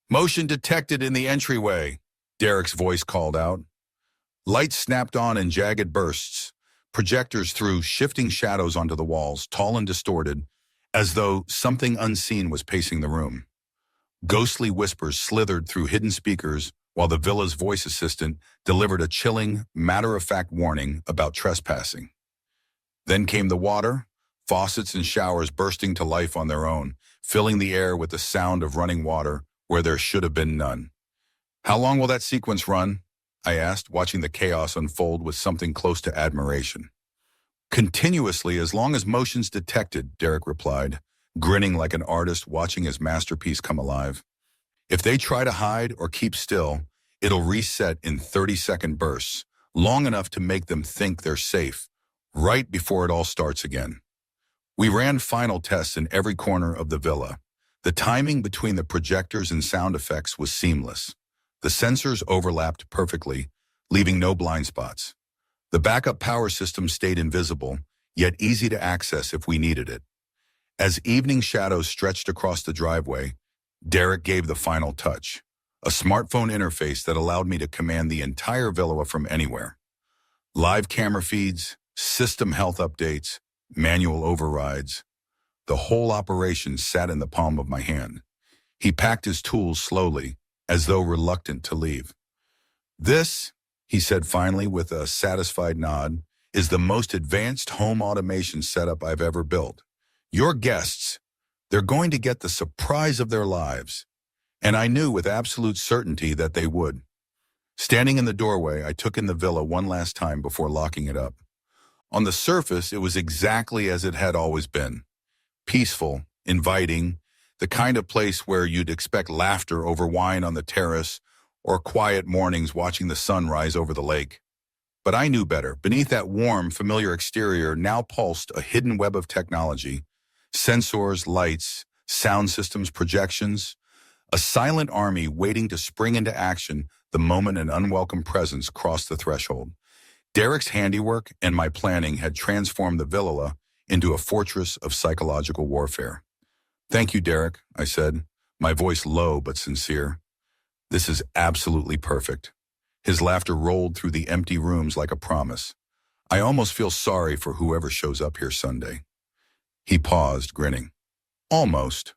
Motion detected in the entryway, Derek's voice called out. Lights snapped on in jagged bursts. Projectors threw shifting shadows onto the walls, tall and distorted, as though something unseen was pacing the room. Ghostly whispers slithered through hidden speakers while the villa's voice assistant delivered a chilling, matter-of-fact warning about trespassing. Then came the water, faucets and showers bursting to life on their own, filling the air with the sound of running water where there should have been none. How long will that sequence run? I asked, watching the chaos unfold with something close to admiration. Continuously, as long as motion's detected, Derek replied, grinning like an artist watching his masterpiece come alive. If they try to hide or keep still, it'll reset in 30-second bursts, long enough to make them think they're safe, right before it all starts again. We ran final tests in every corner of the villa. The timing between the projectors and sound effects was seamless. The sensors overlapped perfectly, leaving no blind spots. The backup power system stayed invisible, yet easy to access if we needed it. As evening shadows stretched across the driveway, Derek gave the final touch, a smartphone interface that allowed me to command the entire villa from anywhere. Live camera feeds, system health updates, manual overrides. The whole operation sat in the palm of my hand. He packed his tools slowly, as though reluctant to leave. This, he said finally with a satisfied nod, is the most advanced home automation setup I've ever built. Your guests, they're going to get the surprise of their lives. And I knew with absolute certainty that they would. Standing in the doorway, I took in the villa one last time before locking it up. On the surface, it was exactly as it had always been. Peaceful, inviting, the kind of place where you'd expect laughter over wine on the terrace or quiet mornings watching the sun rise over the lake. But I knew better. Beneath that warm, familiar exterior now pulsed a hidden web of technology. Sensors, lights, sound systems, projections. A silent army waiting to spring into action the moment an unwelcome presence crossed the threshold. Derek's handiwork and my planning had transformed the villa into a fortress of psychological warfare. Thank you, Derek, I said, my voice low but sincere. This is absolutely perfect. His laughter rolled through the empty rooms like a promise. I almost feel sorry for whoever shows up here Sunday. He paused, grinning. Almost.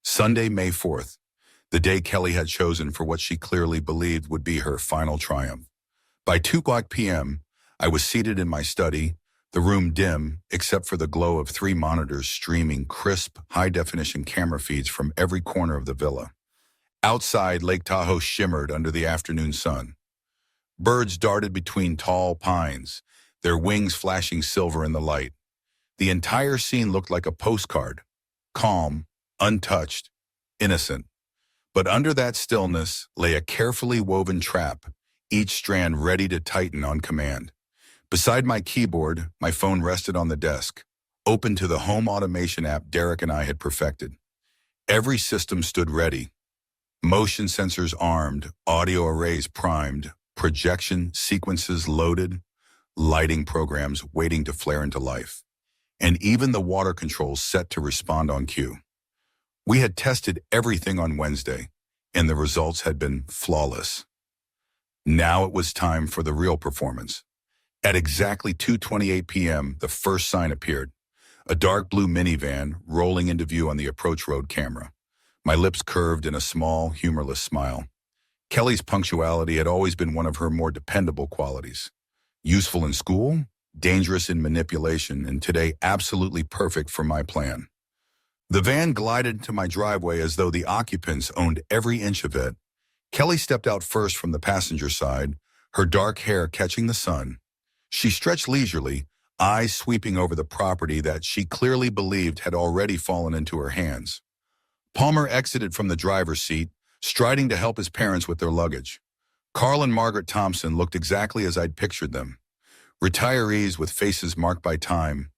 Sunday, May 4th, the day Kelly had chosen for what she clearly believed would be her final triumph. By 2:00 p.m., I was seated in my study, the room dim except for the glow of 3 monitors streaming crisp, high-definition camera feeds from every corner of the villa. Outside, Lake Tahoe shimmered under the afternoon sun. Birds darted between tall pines, their wings flashing silver in the light. The entire scene looked like a postcard, calm, untouched, innocent. But under that stillness lay a carefully woven trap, each strand ready to tighten on command. Beside my keyboard, my phone rested on the desk, open to the home automation app Derek and I had perfected. Every system stood ready. Motion sensors armed, audio arrays primed, projection sequences loaded. lighting programs waiting to flare into life, and even the water controls set to respond on cue. We had tested everything on Wednesday, and the results had been flawless. Now it was time for the real performance. At exactly 2:28 p.m., the first sign appeared, a dark blue minivan rolling into view on the approach road camera. My lips curved in a small, humorless smile. Kelly's punctuality had always been one of her more dependable qualities. Useful in school, dangerous in manipulation, and today absolutely perfect for my plan. The van glided into my driveway as though the occupants owned every inch of it. Kelly stepped out first from the passenger side, her dark hair catching the sun. She stretched leisurely, eyes sweeping over the property that she clearly believed had already fallen into her hands. Palmer exited from the driver's seat, striding to help his parents with their luggage. Carl and Margaret Thompson looked exactly as I'd pictured them. Retirees with faces marked by time,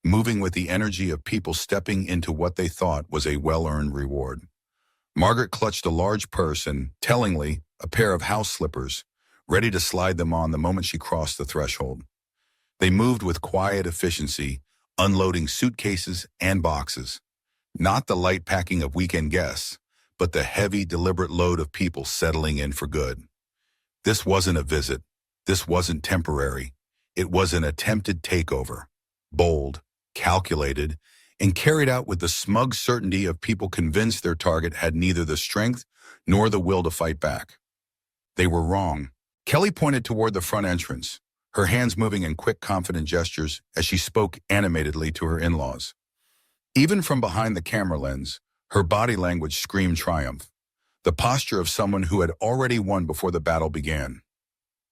moving with the energy of people stepping into what they thought was a well-earned reward. Margaret clutched a large purse and, tellingly, a pair of house slippers, ready to slide them on the moment she crossed the threshold. They moved with quiet efficiency, unloading suitcases and boxes. Not the light packing of weekend guests, but the heavy, deliberate load of people settling in for good. This wasn't a visit. This wasn't temporary. It was an attempted takeover. Bold, calculated, and carried out with the smug certainty of people convinced their target had neither the strength nor the will to fight back. They were wrong. Kelly pointed toward the front entrance, her hands moving in quick, confident gestures as she spoke animatedly to her in-laws. Even from behind the camera lens, her body language screamed triumph, the posture of someone who had already won before the battle began.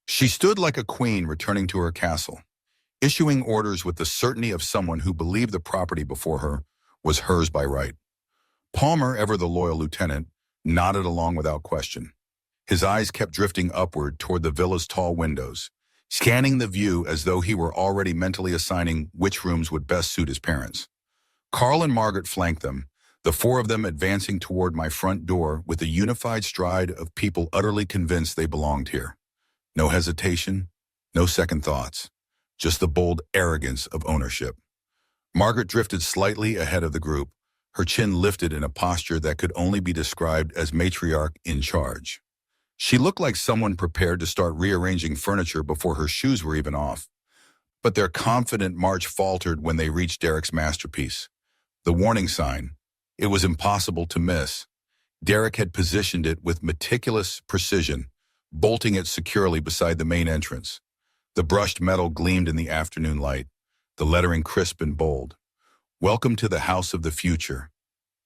She stood like a queen returning to her castle, issuing orders with the certainty of someone who believed the property before her was hers by right. Palmer, ever the loyal lieutenant, nodded along without question. His eyes kept drifting upward toward the villa's tall windows, scanning the view as though he were already mentally assigning which rooms would best suit his parents. Carl and Margaret flanked them, the four of them advancing toward my front door with a unified stride of people utterly convinced they belonged here. No hesitation, no second thoughts, just the bold arrogance of ownership. Margaret drifted slightly ahead of the group, her chin lifted in a posture that could only be described as matriarch in charge. She looked like someone prepared to start rearranging furniture before her shoes were even off. But their confident march faltered when they reached Derek's masterpiece. The warning sign. It was impossible to miss. Derek had positioned it with meticulous precision, bolting it securely beside the main entrance. The brushed metal gleamed in the afternoon light, the lettering crisp and bold. Welcome to the house of the future.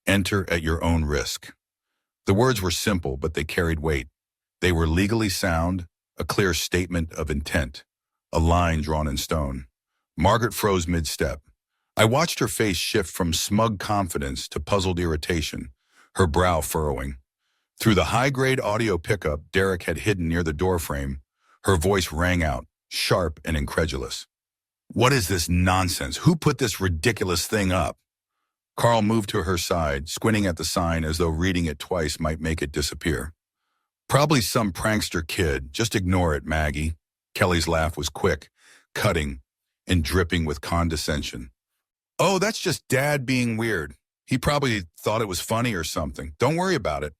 Enter at your own risk. The words were simple, but they carried weight. They were legally sound, a clear statement of intent, a line drawn in stone. Margaret froze mid-step. I watched her face shift from smug confidence to puzzled irritation, her brow furrowing. Through the high-grade audio pickup Derek had hidden near the doorframe, her voice rang out, sharp and incredulous. What is this nonsense? Who put this ridiculous thing up? Carl moved to her side, squinting at the sign as though reading it twice might make it disappear. Probably some prankster kid. Just ignore it, Maggie. Kelly's laugh was quick, cutting, and dripping with condescension. Oh, that's just Dad being weird. He probably thought it was funny or something. Don't worry about it.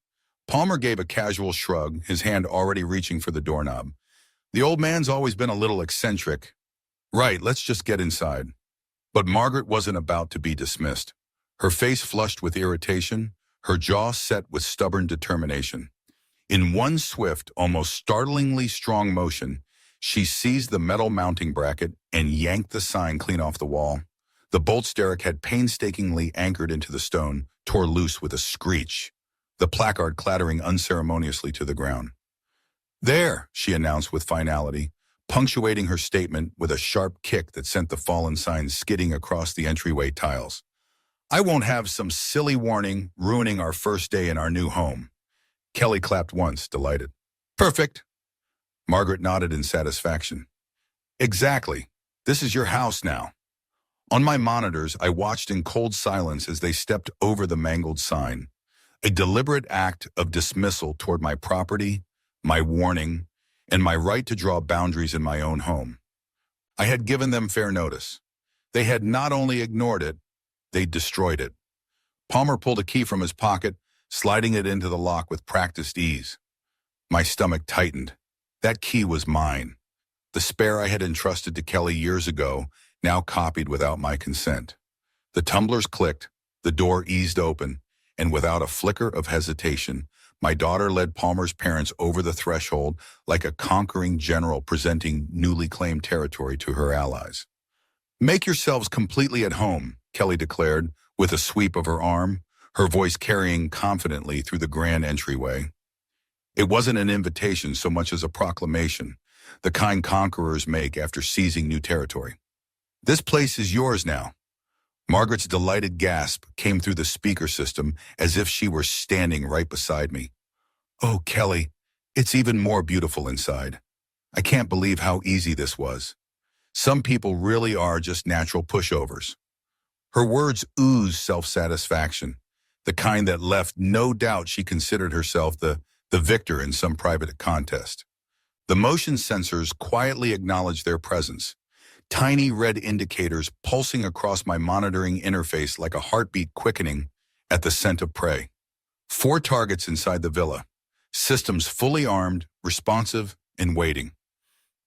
Palmer gave a casual shrug, his hand already reaching for the doorknob. The old man's always been a little eccentric. Right, let's just get inside. But Margaret wasn't about to be dismissed. Her face flushed with irritation, her jaw set with stubborn determination. In one swift, almost startlingly strong motion, she seized the metal mounting bracket and yanked the sign clean off the wall. The bolts Derek had painstakingly anchored into the stone tore loose with a screech, the placard clattering unceremoniously to the ground. There, she announced with finality, punctuating her statement with a sharp kick that sent the fallen sign skidding across the entryway tiles. I won't have some silly warning ruining our first day in our new home. Kelly clapped once, delighted. Perfect. Margaret nodded in satisfaction. Exactly. This is your house now. On my monitors, I watched in cold silence as they stepped over the mangled sign, a deliberate act of dismissal toward my property, my warning, and my right to draw boundaries in my own home. I had given them fair notice. They had not only ignored it, they destroyed it. Palmer pulled a key from his pocket, sliding it into the lock with practiced ease. My stomach tightened. That key was mine. The spare I had entrusted to Kelly years ago, now copied without my consent. The tumblers clicked, the door eased open, and without a flicker of hesitation, my daughter led Palmer's parents over the threshold like a conquering general presenting newly claimed territory to her allies. "Make yourselves completely at home," Kelly declared, with a sweep of her arm, her voice carrying confidently through the grand entryway. It wasn't an invitation so much as a proclamation, the kind conquerors make after seizing new territory. "This place is yours now." Margaret's delighted gasp came through the speaker system as if she were standing right beside me. "Oh, Kelly, it's even more beautiful inside. I can't believe how easy this was. Some people really are just natural pushovers." Her words oozed self-satisfaction, the kind that left no doubt she considered herself the victor in some private contest. The motion sensors quietly acknowledged their presence, tiny red indicators pulsing across my monitoring interface like a heartbeat quickening at the scent of prey. 4 targets inside the villa, systems fully armed, responsive, and waiting.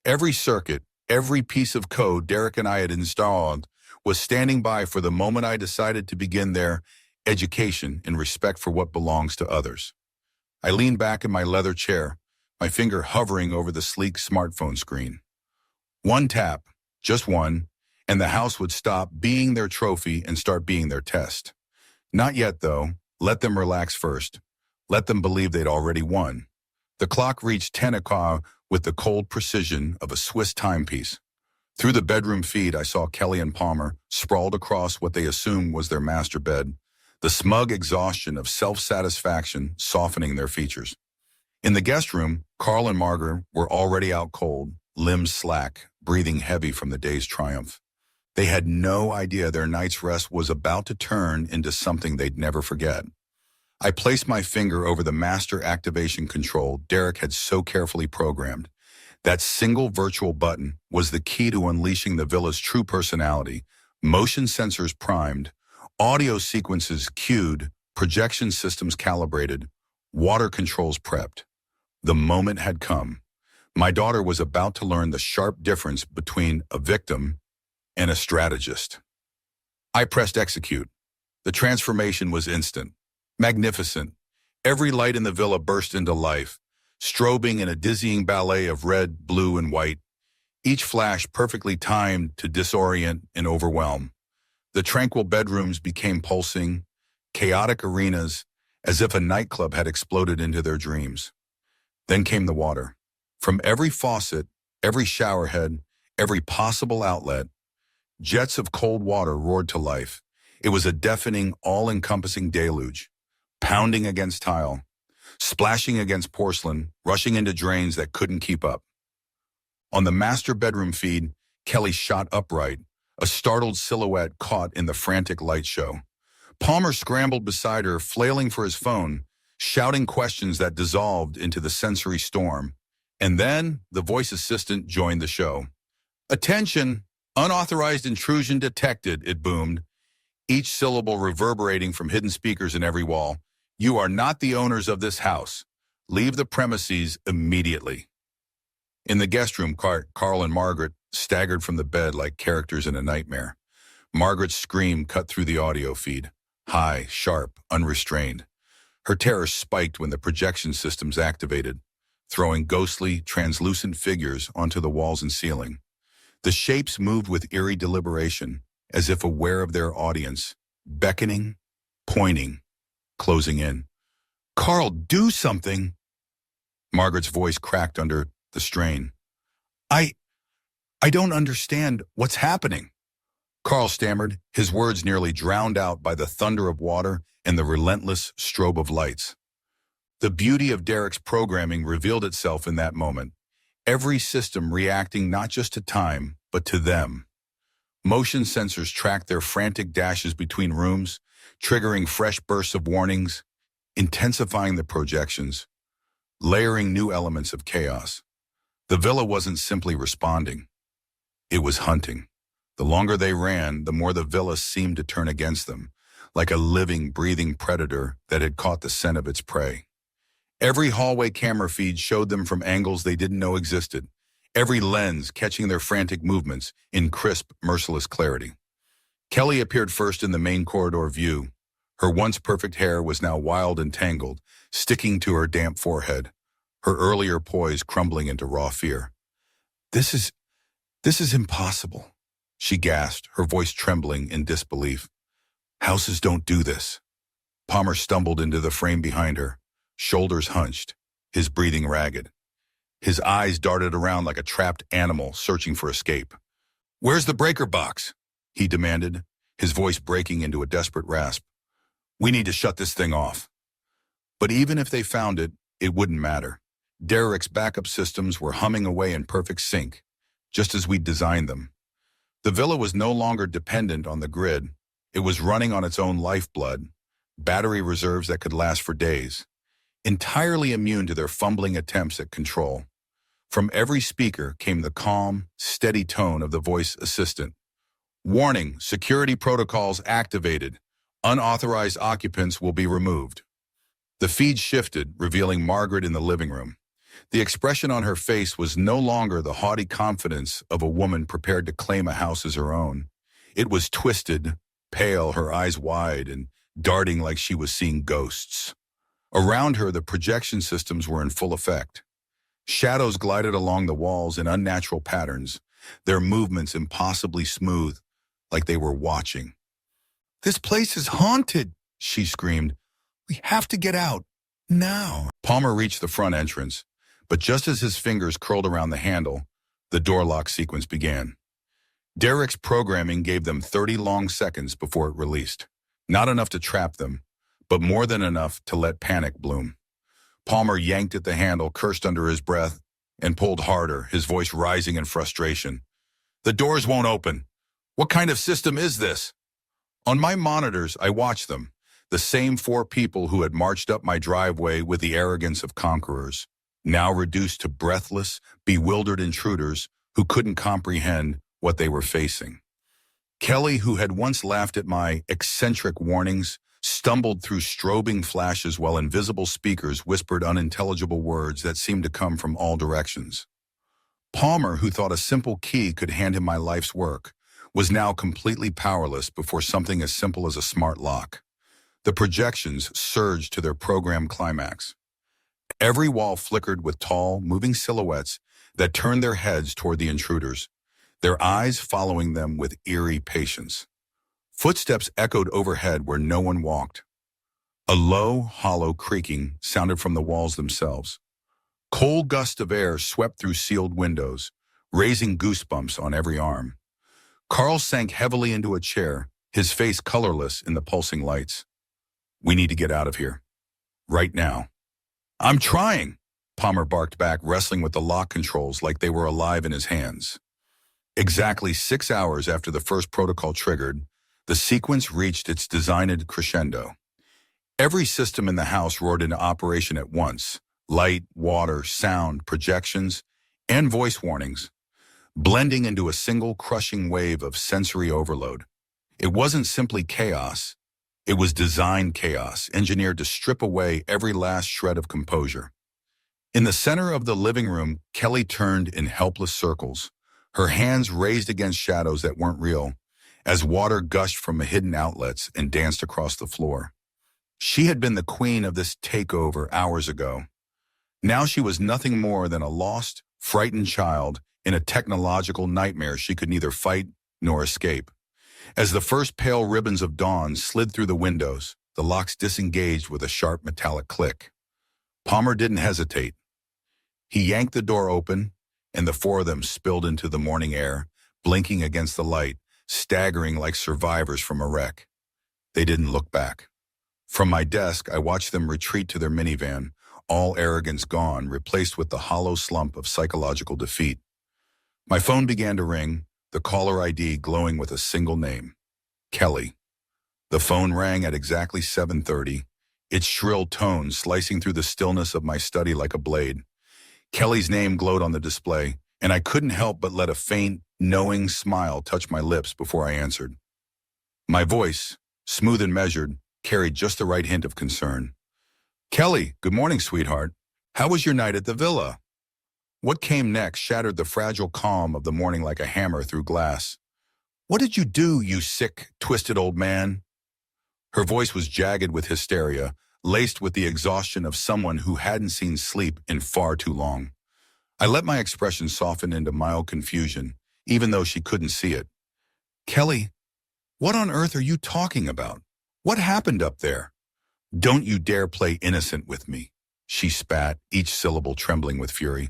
Every circuit, every piece of code Derek and I had installed was standing by for the moment I decided to begin their education in respect for what belongs to others. I leaned back in my leather chair, my finger hovering over the sleek smartphone screen. One tap, just one, and the house would stop being their trophy and start being their test. Not yet, though. Let them relax first. Let them believe they'd already won. The clock reached 10 o'clock with the cold precision of a Swiss timepiece. Through the bedroom feed, I saw Kelly and Palmer sprawled across what they assumed was their master bed, the smug exhaustion of self-satisfaction softening their features. In the guest room, Carl and Margaret were already out cold, limbs slack, breathing heavy from the day's triumph. They had no idea their night's rest was about to turn into something they'd never forget. I placed my finger over the master activation control Derek had so carefully programmed. That single virtual button was the key to unleashing the villa's true personality, motion sensors primed, audio sequences cued, projection systems calibrated, water controls prepped. The moment had come. My daughter was about to learn the sharp difference between a victim and a strategist. I pressed execute. The transformation was instant, magnificent. Every light in the villa burst into life, strobing in a dizzying ballet of red, blue, and white, each flash perfectly timed to disorient and overwhelm. The tranquil bedrooms became pulsing, chaotic arenas, as if a nightclub had exploded into their dreams. Then came the water. From every faucet, every showerhead, every possible outlet, jets of cold water roared to life. It was a deafening, all-encompassing deluge, pounding against tile, splashing against porcelain, rushing into drains that couldn't keep up. On the master bedroom feed, Kelly shot upright, a startled silhouette caught in the frantic light show. Palmer scrambled beside her, flailing for his phone, shouting questions that dissolved into the sensory storm. And then the voice assistant joined the show. "Attention! Unauthorized intrusion detected," it boomed, each syllable reverberating from hidden speakers in every wall. "You are not the owners of this house. Leave the premises immediately." In the guest room, Carl and Margaret staggered from the bed like characters in a nightmare. Margaret's scream cut through the audio feed, high, sharp, unrestrained. Her terror spiked when the projection systems activated, throwing ghostly, translucent figures onto the walls and ceiling. The shapes moved with eerie deliberation, as if aware of their audience, beckoning, pointing, closing in. "Carl, do something!" Margaret's voice cracked under the strain. I don't understand what's happening," Carl stammered, his words nearly drowned out by the thunder of water and the relentless strobe of lights. The beauty of Derek's programming revealed itself in that moment, every system reacting not just to time, but to them. Motion sensors tracked their frantic dashes between rooms, triggering fresh bursts of warnings, intensifying the projections, layering new elements of chaos. The villa wasn't simply responding. It was hunting. The longer they ran, the more the villa seemed to turn against them, like a living, breathing predator that had caught the scent of its prey. Every hallway camera feed showed them from angles they didn't know existed, every lens catching their frantic movements in crisp, merciless clarity. Kelly appeared first in the main corridor view. Her once perfect hair was now wild and tangled, sticking to her damp forehead, her earlier poise crumbling into raw fear. This is impossible, she gasped, her voice trembling in disbelief. Houses don't do this. Palmer stumbled into the frame behind her, shoulders hunched, his breathing ragged. His eyes darted around like a trapped animal searching for escape. Where's the breaker box? He demanded, his voice breaking into a desperate rasp. We need to shut this thing off. But even if they found it, it wouldn't matter. Derek's backup systems were humming away in perfect sync, just as we'd designed them. The villa was no longer dependent on the grid. It was running on its own lifeblood, battery reserves that could last for days, entirely immune to their fumbling attempts at control. From every speaker came the calm, steady tone of the voice assistant. Warning, security protocols activated. Unauthorized occupants will be removed. The feed shifted, revealing Margaret in the living room. The expression on her face was no longer the haughty confidence of a woman prepared to claim a house as her own. It was twisted, pale, her eyes wide, and darting like she was seeing ghosts. Around her, the projection systems were in full effect. Shadows glided along the walls in unnatural patterns, their movements impossibly smooth, like they were watching. This place is haunted, she screamed. We have to get out, now. Palmer reached the front entrance, but just as his fingers curled around the handle, the door lock sequence began. Derek's programming gave them 30 long seconds before it released. Not enough to trap them, but more than enough to let panic bloom. Palmer yanked at the handle, cursed under his breath, and pulled harder, his voice rising in frustration. The doors won't open. What kind of system is this? On my monitors, I watched them, the same 4 people who had marched up my driveway with the arrogance of conquerors, now reduced to breathless, bewildered intruders who couldn't comprehend what they were facing. Kelly, who had once laughed at my eccentric warnings, stumbled through strobing flashes while invisible speakers whispered unintelligible words that seemed to come from all directions. Palmer, who thought a simple key could hand him my life's work, was now completely powerless before something as simple as a smart lock. The projections surged to their program climax. Every wall flickered with tall, moving silhouettes that turned their heads toward the intruders, their eyes following them with eerie patience. Footsteps echoed overhead where no one walked. A low, hollow creaking sounded from the walls themselves. Cold gusts of air swept through sealed windows, raising goosebumps on every arm. Carl sank heavily into a chair, his face colorless in the pulsing lights. We need to get out of here. Right now. I'm trying, Palmer barked back, wrestling with the lock controls like they were alive in his hands. Exactly 6 hours after the first protocol triggered, the sequence reached its designed crescendo. Every system in the house roared into operation at once: light, water, sound, projections, and voice warnings, blending into a single crushing wave of sensory overload. It wasn't simply chaos. It was designed chaos, engineered to strip away every last shred of composure. In the center of the living room, Kelly turned in helpless circles, her hands raised against shadows that weren't real, as water gushed from hidden outlets and danced across the floor. She had been the queen of this takeover hours ago. Now she was nothing more than a lost, frightened child in a technological nightmare she could neither fight nor escape. As the first pale ribbons of dawn slid through the windows, the locks disengaged with a sharp metallic click. Palmer didn't hesitate. He yanked the door open, and the 4 of them spilled into the morning air, blinking against the light, staggering like survivors from a wreck. They didn't look back. From my desk, I watched them retreat to their minivan, all arrogance gone, replaced with the hollow slump of psychological defeat. My phone began to ring, the caller ID glowing with a single name: Kelly. The phone rang at exactly 7:30, its shrill tone slicing through the stillness of my study like a blade. Kelly's name glowed on the display, and I couldn't help but let a faint, knowing smile touch my lips before I answered. My voice, smooth and measured, carried just the right hint of concern. Kelly, good morning, sweetheart. How was your night at the villa? What came next shattered the fragile calm of the morning like a hammer through glass. What did you do, you sick, twisted old man? Her voice was jagged with hysteria, laced with the exhaustion of someone who hadn't seen sleep in far too long. I let my expression soften into mild confusion, even though she couldn't see it. Kelly, what on earth are you talking about? What happened up there? Don't you dare play innocent with me, she spat, each syllable trembling with fury.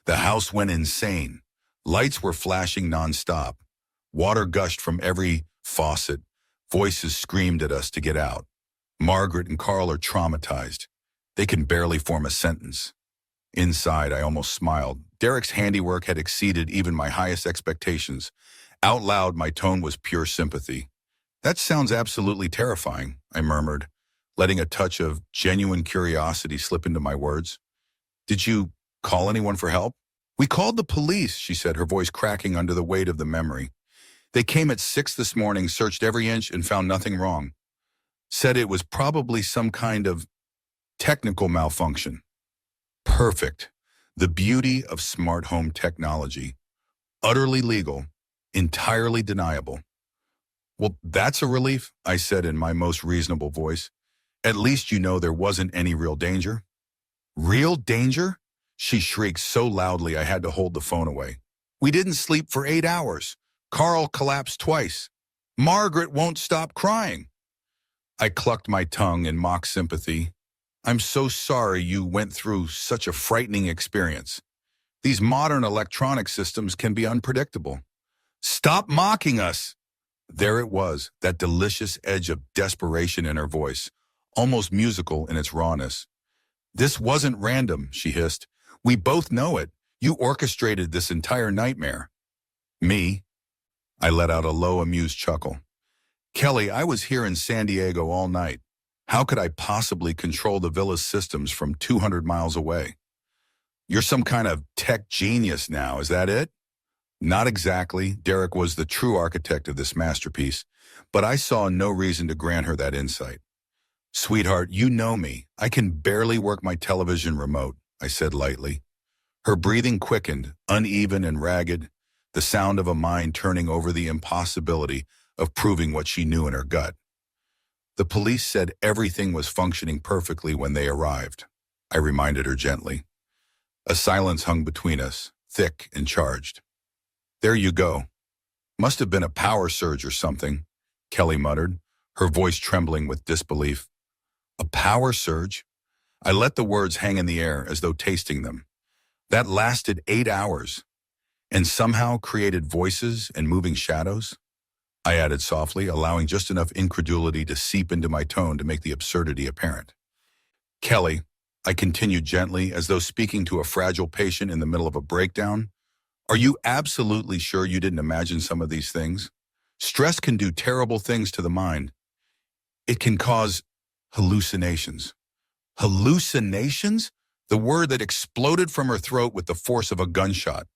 The house went insane. Lights were flashing nonstop. Water gushed from every faucet. Voices screamed at us to get out. Margaret and Carl are traumatized. They can barely form a sentence. Inside, I almost smiled. Derek's handiwork had exceeded even my highest expectations. Out loud, my tone was pure sympathy. That sounds absolutely terrifying, I murmured, letting a touch of genuine curiosity slip into my words. Did you call anyone for help? We called the police, she said, her voice cracking under the weight of the memory. They came at 6 this morning, searched every inch, and found nothing wrong. Said it was probably some kind of technical malfunction. Perfect. The beauty of smart home technology. Utterly legal, entirely deniable. Well, that's a relief, I said in my most reasonable voice. At least you know there wasn't any real danger. Real danger? She shrieked so loudly I had to hold the phone away. We didn't sleep for 8 hours. Carl collapsed twice. Margaret won't stop crying. I clucked my tongue in mock sympathy. I'm so sorry you went through such a frightening experience. These modern electronic systems can be unpredictable. Stop mocking us! There it was, that delicious edge of desperation in her voice, almost musical in its rawness. This wasn't random, she hissed. We both know it. You orchestrated this entire nightmare. Me? I let out a low, amused chuckle. Kelly, I was here in San Diego all night. How could I possibly control the villa's systems from 200 miles away? You're some kind of tech genius now, is that it? Not exactly. Derek was the true architect of this masterpiece, but I saw no reason to grant her that insight. Sweetheart, you know me. I can barely work my television remote, I said lightly. Her breathing quickened, uneven and ragged, the sound of a mind turning over the impossibility of proving what she knew in her gut. The police said everything was functioning perfectly when they arrived, I reminded her gently. A silence hung between us, thick and charged. There you go. Must have been a power surge or something, Kelly muttered, her voice trembling with disbelief. A power surge? I let the words hang in the air as though tasting them. That lasted 8 hours, and somehow created voices and moving shadows? I added softly, allowing just enough incredulity to seep into my tone to make the absurdity apparent. Kelly, I continued gently, as though speaking to a fragile patient in the middle of a breakdown, are you absolutely sure you didn't imagine some of these things? Stress can do terrible things to the mind. It can cause hallucinations. Hallucinations? The word that exploded from her throat with the force of a gunshot.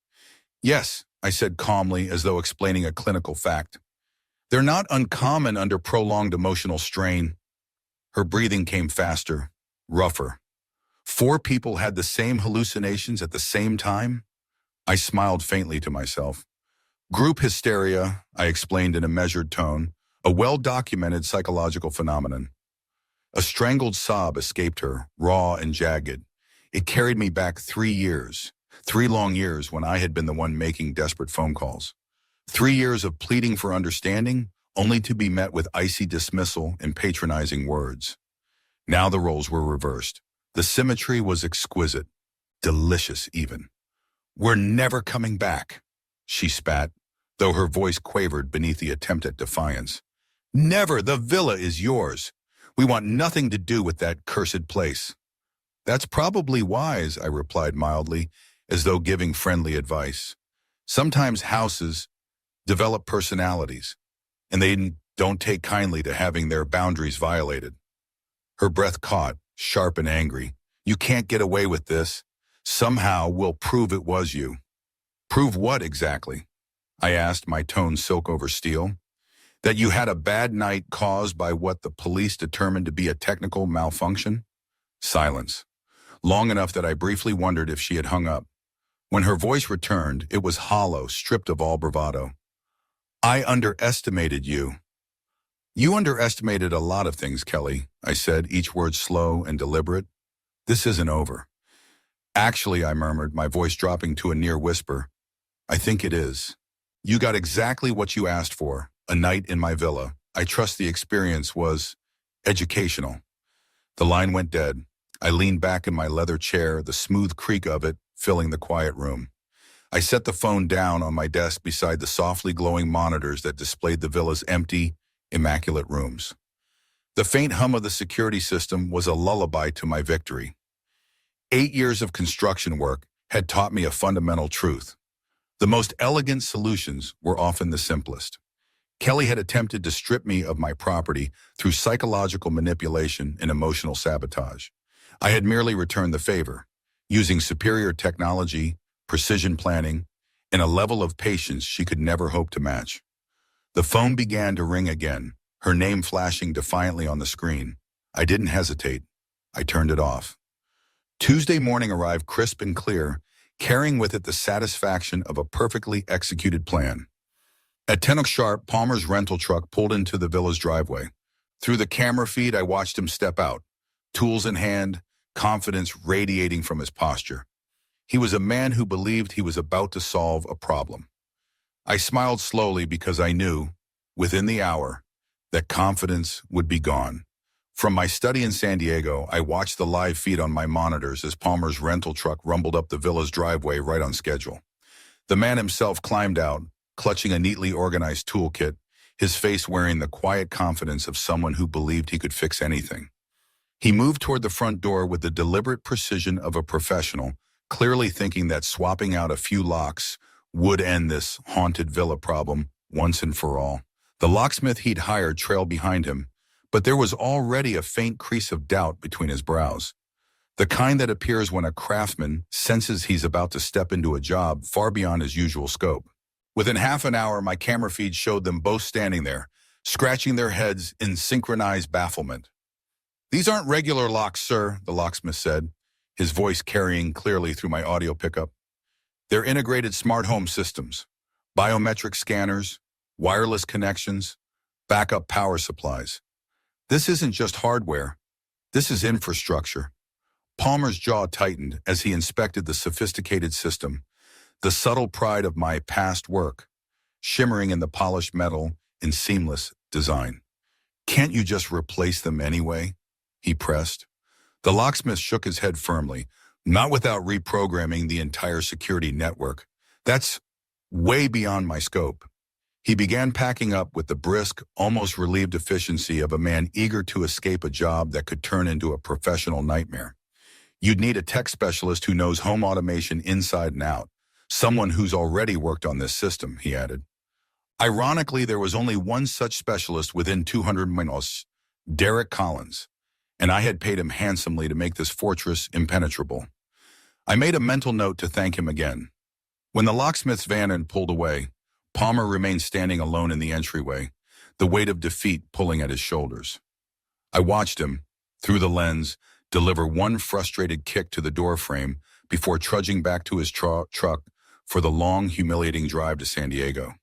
Yes, I said calmly, as though explaining a clinical fact. They're not uncommon under prolonged emotional strain. Her breathing came faster, rougher. 4 people had the same hallucinations at the same time? I smiled faintly to myself. Group hysteria, I explained in a measured tone, a well-documented psychological phenomenon. A strangled sob escaped her, raw and jagged. It carried me back 3 years, 3 long years when I had been the one making desperate phone calls. 3 years of pleading for understanding, only to be met with icy dismissal and patronizing words. Now the roles were reversed. The symmetry was exquisite, delicious even. We're never coming back, she spat, though her voice quavered beneath the attempt at defiance. Never, the villa is yours. We want nothing to do with that cursed place. That's probably wise, I replied mildly, as though giving friendly advice. Sometimes houses develop personalities, and they don't take kindly to having their boundaries violated. Her breath caught, sharp and angry. You can't get away with this. Somehow we'll prove it was you. Prove what exactly? I asked, my tone silk over steel. That you had a bad night caused by what the police determined to be a technical malfunction? Silence. Long enough that I briefly wondered if she had hung up. When her voice returned, it was hollow, stripped of all bravado. I underestimated you. You underestimated a lot of things, Kelly, I said, each word slow and deliberate. This isn't over. Actually, I murmured, my voice dropping to a near whisper, I think it is. You got exactly what you asked for, a night in my villa. I trust the experience was educational. The line went dead. I leaned back in my leather chair, the smooth creak of it filling the quiet room. I set the phone down on my desk beside the softly glowing monitors that displayed the villa's empty, immaculate rooms. The faint hum of the security system was a lullaby to my victory. 8 years of construction work had taught me a fundamental truth. The most elegant solutions were often the simplest. Kelly had attempted to strip me of my property through psychological manipulation and emotional sabotage. I had merely returned the favor, using superior technology, precision planning, and a level of patience she could never hope to match. The phone began to ring again, her name flashing defiantly on the screen. I didn't hesitate. I turned it off. Tuesday morning arrived crisp and clear, carrying with it the satisfaction of a perfectly executed plan. At 10 o'clock sharp, Palmer's rental truck pulled into the villa's driveway. Through the camera feed, I watched him step out, tools in hand, confidence radiating from his posture. He was a man who believed he was about to solve a problem. I smiled slowly because I knew, within the hour, that confidence would be gone. From my study in San Diego, I watched the live feed on my monitors as Palmer's rental truck rumbled up the villa's driveway right on schedule. The man himself climbed out, clutching a neatly organized toolkit, his face wearing the quiet confidence of someone who believed he could fix anything. He moved toward the front door with the deliberate precision of a professional, clearly thinking that swapping out a few locks would end this haunted villa problem once and for all. The locksmith he'd hired trailed behind him, but there was already a faint crease of doubt between his brows, the kind that appears when a craftsman senses he's about to step into a job far beyond his usual scope. Within half an hour, my camera feed showed them both standing there, scratching their heads in synchronized bafflement. "These aren't regular locks, sir," the locksmith said, his voice carrying clearly through my audio pickup. "They're integrated smart home systems, biometric scanners, wireless connections, backup power supplies. This isn't just hardware. This is infrastructure." Palmer's jaw tightened as he inspected the sophisticated system, the subtle pride of my past work, shimmering in the polished metal in seamless design. "Can't you just replace them anyway?" he pressed. The locksmith shook his head firmly, "Not without reprogramming the entire security network. That's way beyond my scope." He began packing up with the brisk, almost relieved efficiency of a man eager to escape a job that could turn into a professional nightmare. "You'd need a tech specialist who knows home automation inside and out, someone who's already worked on this system," he added. Ironically, there was only one such specialist within 200 miles, Derek Collins, and I had paid him handsomely to make this fortress impenetrable. I made a mental note to thank him again. When the locksmith's van had pulled away, Palmer remained standing alone in the entryway, the weight of defeat pulling at his shoulders. I watched him, through the lens, deliver one frustrated kick to the doorframe before trudging back to his truck for the long, humiliating drive to San Diego.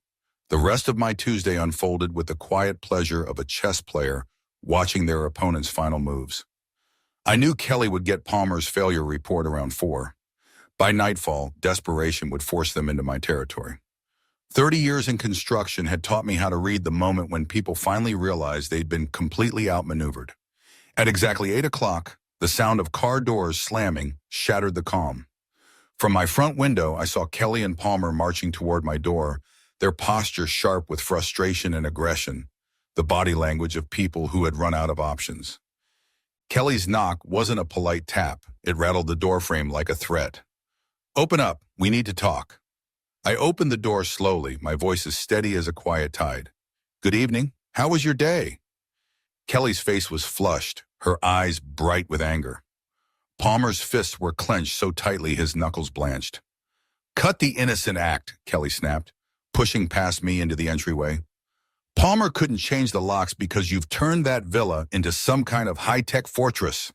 The rest of my Tuesday unfolded with the quiet pleasure of a chess player watching their opponent's final moves. I knew Kelly would get Palmer's failure report around 4. By nightfall, desperation would force them into my territory. 30 years in construction had taught me how to read the moment when people finally realized they'd been completely outmaneuvered. At exactly 8 o'clock, the sound of car doors slamming shattered the calm. From my front window, I saw Kelly and Palmer marching toward my door, their posture sharp with frustration and aggression, the body language of people who had run out of options. Kelly's knock wasn't a polite tap. It rattled the doorframe like a threat. "Open up, we need to talk." I opened the door slowly, my voice as steady as a quiet tide. "Good evening. How was your day?" Kelly's face was flushed, her eyes bright with anger. Palmer's fists were clenched so tightly his knuckles blanched. Cut the innocent act, Kelly snapped, pushing past me into the entryway. Palmer couldn't change the locks because you've turned that villa into some kind of high-tech fortress.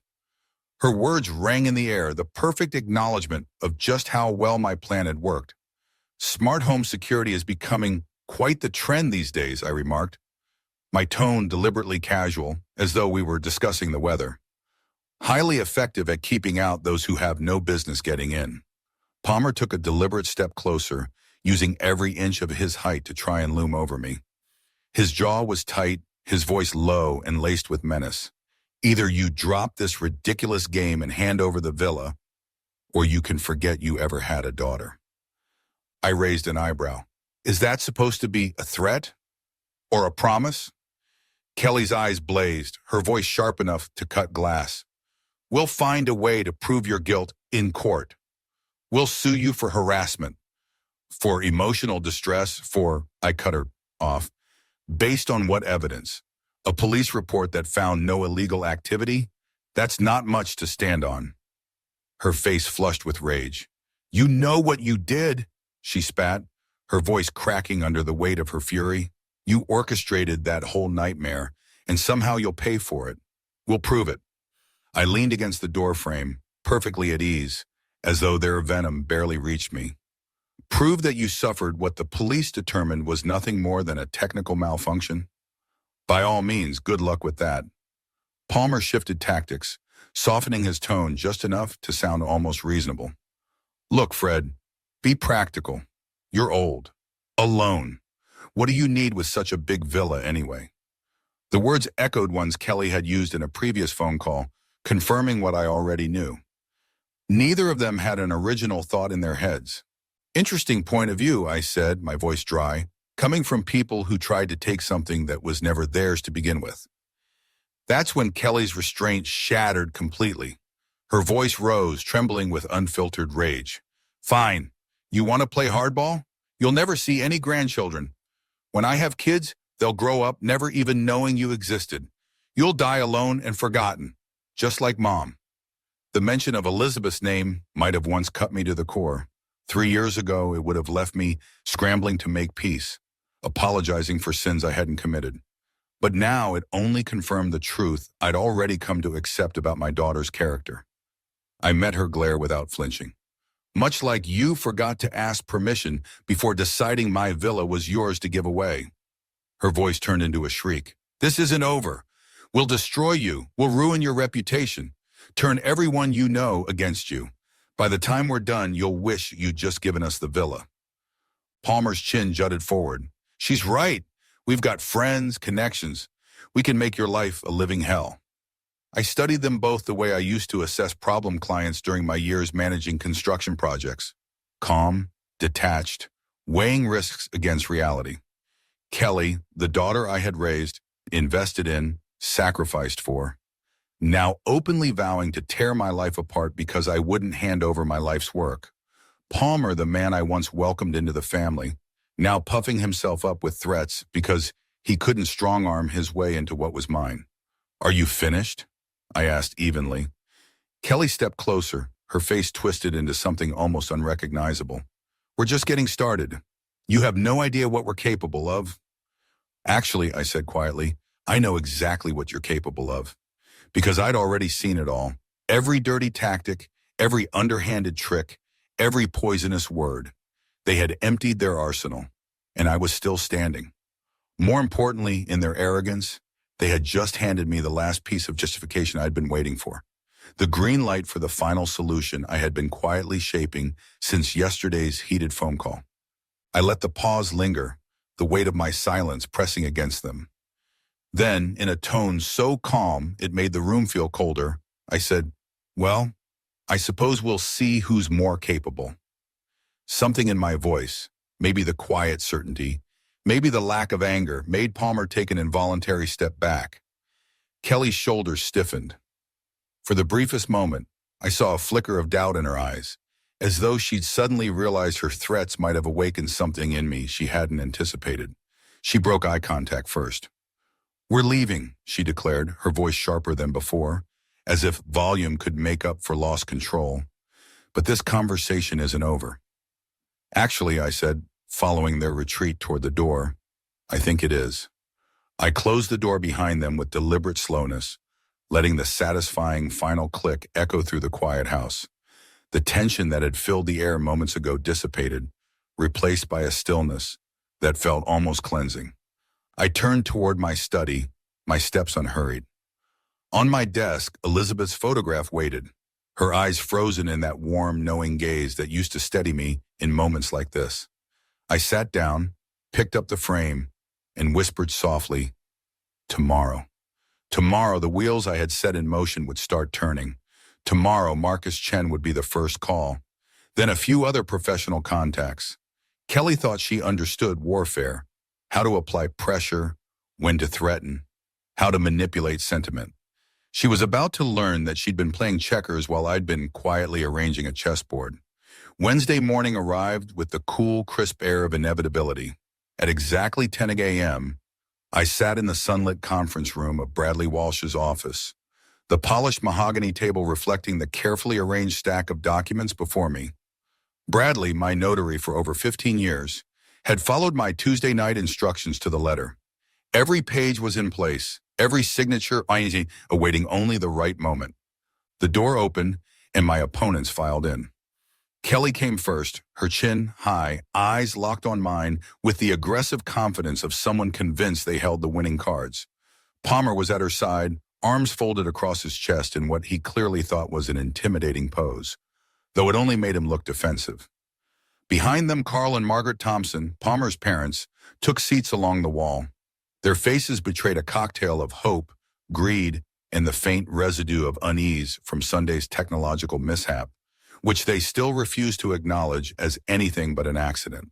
Her words rang in the air, the perfect acknowledgement of just how well my plan had worked. Smart home security is becoming quite the trend these days, I remarked, my tone deliberately casual, as though we were discussing the weather. Highly effective at keeping out those who have no business getting in. Palmer took a deliberate step closer, using every inch of his height to try and loom over me. His jaw was tight, his voice low and laced with menace. Either you drop this ridiculous game and hand over the villa, or you can forget you ever had a daughter. I raised an eyebrow. Is that supposed to be a threat? Or a promise? Kelly's eyes blazed, her voice sharp enough to cut glass. We'll find a way to prove your guilt in court. We'll sue you for harassment, for emotional distress, I cut her off. Based on what evidence? A police report that found no illegal activity? That's not much to stand on. Her face flushed with rage. You know what you did, she spat, her voice cracking under the weight of her fury. You orchestrated that whole nightmare, and somehow you'll pay for it. We'll prove it. I leaned against the doorframe, perfectly at ease, as though their venom barely reached me. Prove that you suffered what the police determined was nothing more than a technical malfunction? By all means, good luck with that. Palmer shifted tactics, softening his tone just enough to sound almost reasonable. Look, Fred, be practical. You're old. Alone. What do you need with such a big villa anyway? The words echoed ones Kelly had used in a previous phone call, confirming what I already knew. Neither of them had an original thought in their heads. Interesting point of view, I said, my voice dry, coming from people who tried to take something that was never theirs to begin with. That's when Kelly's restraint shattered completely. Her voice rose, trembling with unfiltered rage. Fine. You want to play hardball? You'll never see any grandchildren. When I have kids, they'll grow up never even knowing you existed. You'll die alone and forgotten, just like Mom. The mention of Elizabeth's name might have once cut me to the core. 3 years ago, it would have left me scrambling to make peace, apologizing for sins I hadn't committed. But now it only confirmed the truth I'd already come to accept about my daughter's character. I met her glare without flinching. Much like you forgot to ask permission before deciding my villa was yours to give away. Her voice turned into a shriek. This isn't over. We'll destroy you. We'll ruin your reputation. Turn everyone you know against you. By the time we're done, you'll wish you'd just given us the villa. Palmer's chin jutted forward. She's right. We've got friends, connections. We can make your life a living hell. I studied them both the way I used to assess problem clients during my years managing construction projects. Calm, detached, weighing risks against reality. Kelly, the daughter I had raised, invested in, sacrificed for, now openly vowing to tear my life apart because I wouldn't hand over my life's work. Palmer, the man I once welcomed into the family, now puffing himself up with threats because he couldn't strong-arm his way into what was mine. Are you finished? I asked evenly. Kelly stepped closer, her face twisted into something almost unrecognizable. We're just getting started. You have no idea what we're capable of. Actually, I said quietly, I know exactly what you're capable of. Because I'd already seen it all. Every dirty tactic, every underhanded trick, every poisonous word. They had emptied their arsenal, and I was still standing. More importantly, in their arrogance, they had just handed me the last piece of justification I'd been waiting for. The green light for the final solution I had been quietly shaping since yesterday's heated phone call. I let the pause linger, the weight of my silence pressing against them. Then, in a tone so calm it made the room feel colder, I said, well, I suppose we'll see who's more capable. Something in my voice, maybe the quiet certainty, maybe the lack of anger, made Palmer take an involuntary step back. Kelly's shoulders stiffened. For the briefest moment, I saw a flicker of doubt in her eyes, as though she'd suddenly realized her threats might have awakened something in me she hadn't anticipated. She broke eye contact first. We're leaving, she declared, her voice sharper than before, as if volume could make up for lost control. But this conversation isn't over. Actually, I said, following their retreat toward the door, I think it is. I closed the door behind them with deliberate slowness, letting the satisfying final click echo through the quiet house. The tension that had filled the air moments ago dissipated, replaced by a stillness that felt almost cleansing. I turned toward my study, my steps unhurried. On my desk, Elizabeth's photograph waited, her eyes frozen in that warm, knowing gaze that used to steady me in moments like this. I sat down, picked up the frame, and whispered softly, tomorrow. Tomorrow, the wheels I had set in motion would start turning. Tomorrow, Marcus Chen would be the first call. Then a few other professional contacts. Kelly thought she understood warfare, how to apply pressure, when to threaten, how to manipulate sentiment. She was about to learn that she'd been playing checkers while I'd been quietly arranging a chessboard. Wednesday morning arrived with the cool, crisp air of inevitability. At exactly 10 a.m., I sat in the sunlit conference room of Bradley Walsh's office, the polished mahogany table reflecting the carefully arranged stack of documents before me. Bradley, my notary for over 15 years, had followed my Tuesday night instructions to the letter. Every page was in place, every signature awaiting only the right moment. The door opened, and my opponents filed in. Kelly came first, her chin high, eyes locked on mine with the aggressive confidence of someone convinced they held the winning cards. Palmer was at her side, arms folded across his chest in what he clearly thought was an intimidating pose, though it only made him look defensive. Behind them, Carl and Margaret Thompson, Palmer's parents, took seats along the wall. Their faces betrayed a cocktail of hope, greed, and the faint residue of unease from Sunday's technological mishap, which they still refused to acknowledge as anything but an accident.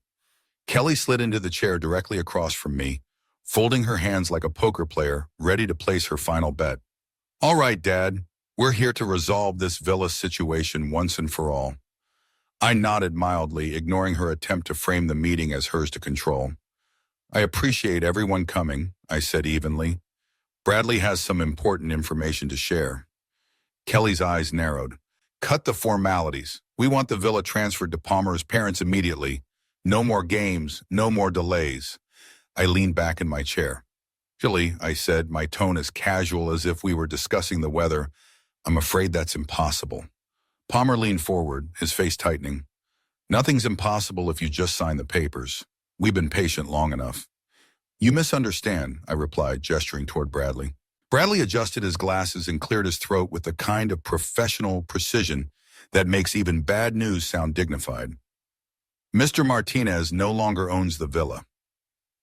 Kelly slid into the chair directly across from me, folding her hands like a poker player, ready to place her final bet. All right, Dad, we're here to resolve this villa situation once and for all. I nodded mildly, ignoring her attempt to frame the meeting as hers to control. I appreciate everyone coming, I said evenly. Bradley has some important information to share. Kelly's eyes narrowed. Cut the formalities. We want the villa transferred to Palmer's parents immediately. No more games, no more delays. I leaned back in my chair. Chilly, I said, my tone as casual as if we were discussing the weather. I'm afraid that's impossible. Palmer leaned forward, his face tightening. Nothing's impossible if you just sign the papers. We've been patient long enough. You misunderstand, I replied, gesturing toward Bradley. Bradley adjusted his glasses and cleared his throat with the kind of professional precision that makes even bad news sound dignified. Mr. Martinez no longer owns the villa.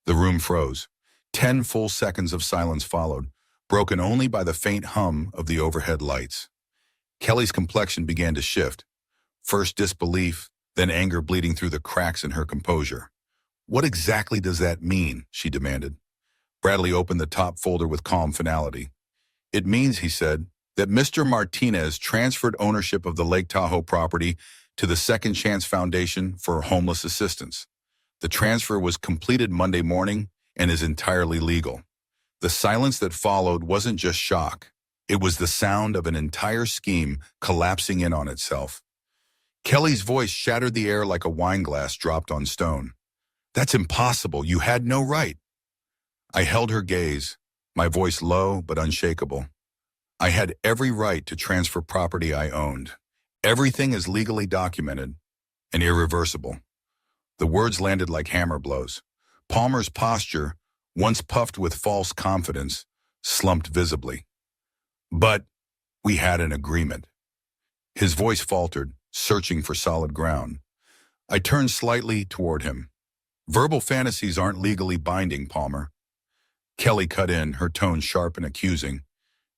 The room froze. 10 full seconds of silence followed, broken only by the faint hum of the overhead lights. Kelly's complexion began to shift. First disbelief, then anger bleeding through the cracks in her composure. What exactly does that mean? She demanded. Bradley opened the top folder with calm finality. It means, he said, that Mr. Martinez transferred ownership of the Lake Tahoe property to the Second Chance Foundation for Homeless Assistance. The transfer was completed Monday morning and is entirely legal. The silence that followed wasn't just shock. It was the sound of an entire scheme collapsing in on itself. Kelly's voice shattered the air like a wine glass dropped on stone. That's impossible. You had no right. I held her gaze, my voice low but unshakable. I had every right to transfer property I owned. Everything is legally documented and irreversible. The words landed like hammer blows. Palmer's posture, once puffed with false confidence, slumped visibly. But we had an agreement. His voice faltered, searching for solid ground. I turned slightly toward him. Verbal fantasies aren't legally binding, Palmer. Kelly cut in, her tone sharp and accusing.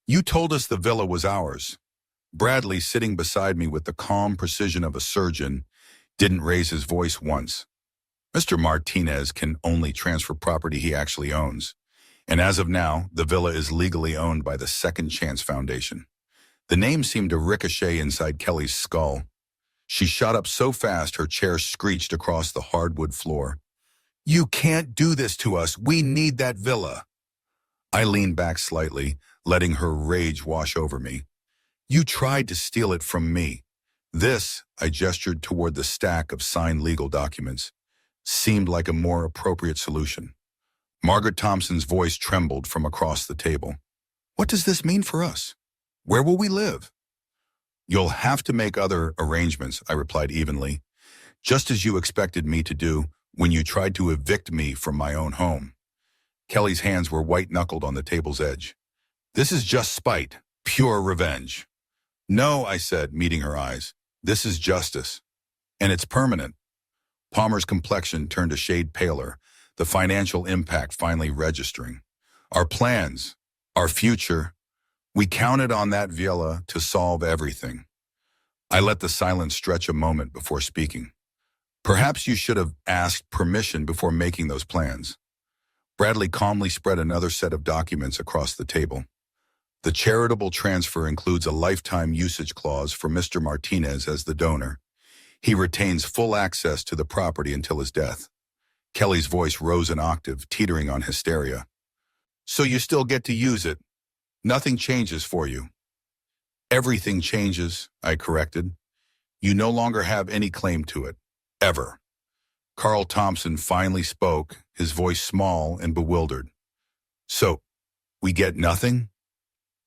You told us the villa was ours. Bradley, sitting beside me with the calm precision of a surgeon, didn't raise his voice once. Mr. Martinez can only transfer property he actually owns. And as of now, the villa is legally owned by the Second Chance Foundation. The name seemed to ricochet inside Kelly's skull. She shot up so fast her chair screeched across the hardwood floor. You can't do this to us. We need that villa. I leaned back slightly, letting her rage wash over me. You tried to steal it from me. This, I gestured toward the stack of signed legal documents, seemed like a more appropriate solution. Margaret Thompson's voice trembled from across the table. What does this mean for us? Where will we live? You'll have to make other arrangements, I replied evenly, just as you expected me to do when you tried to evict me from my own home. Kelly's hands were white-knuckled on the table's edge. This is just spite, pure revenge. No, I said, meeting her eyes. This is justice. And it's permanent. Palmer's complexion turned a shade paler, the financial impact finally registering. Our plans, our future, we counted on that villa to solve everything. I let the silence stretch a moment before speaking. Perhaps you should have asked permission before making those plans. Bradley calmly spread another set of documents across the table. The charitable transfer includes a lifetime usage clause for Mr. Martinez as the donor. He retains full access to the property until his death. Kelly's voice rose an octave, teetering on hysteria. So you still get to use it. Nothing changes for you. Everything changes, I corrected. You no longer have any claim to it. Ever. Carl Thompson finally spoke, his voice small and bewildered. So, we get nothing?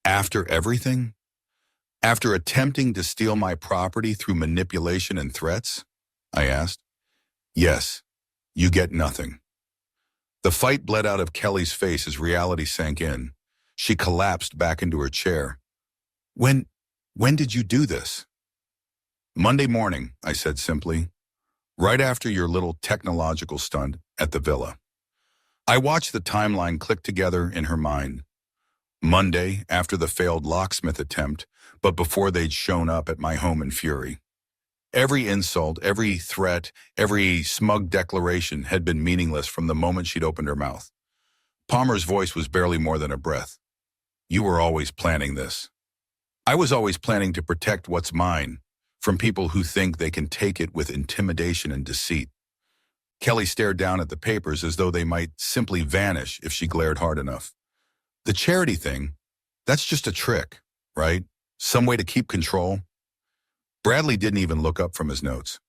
After everything? After attempting to steal my property through manipulation and threats? I asked. Yes, you get nothing. The fight bled out of Kelly's face as reality sank in. She collapsed back into her chair. When did you do this? Monday morning, I said simply. Right after your little technological stunt at the villa. I watched the timeline click together in her mind. Monday, after the failed locksmith attempt, but before they'd shown up at my home in fury. Every insult, every threat, every smug declaration had been meaningless from the moment she'd opened her mouth. Palmer's voice was barely more than a breath. You were always planning this. I was always planning to protect what's mine from people who think they can take it with intimidation and deceit. Kelly stared down at the papers as though they might simply vanish if she glared hard enough. The charity thing, that's just a trick, right? Some way to keep control. Bradley didn't even look up from his notes.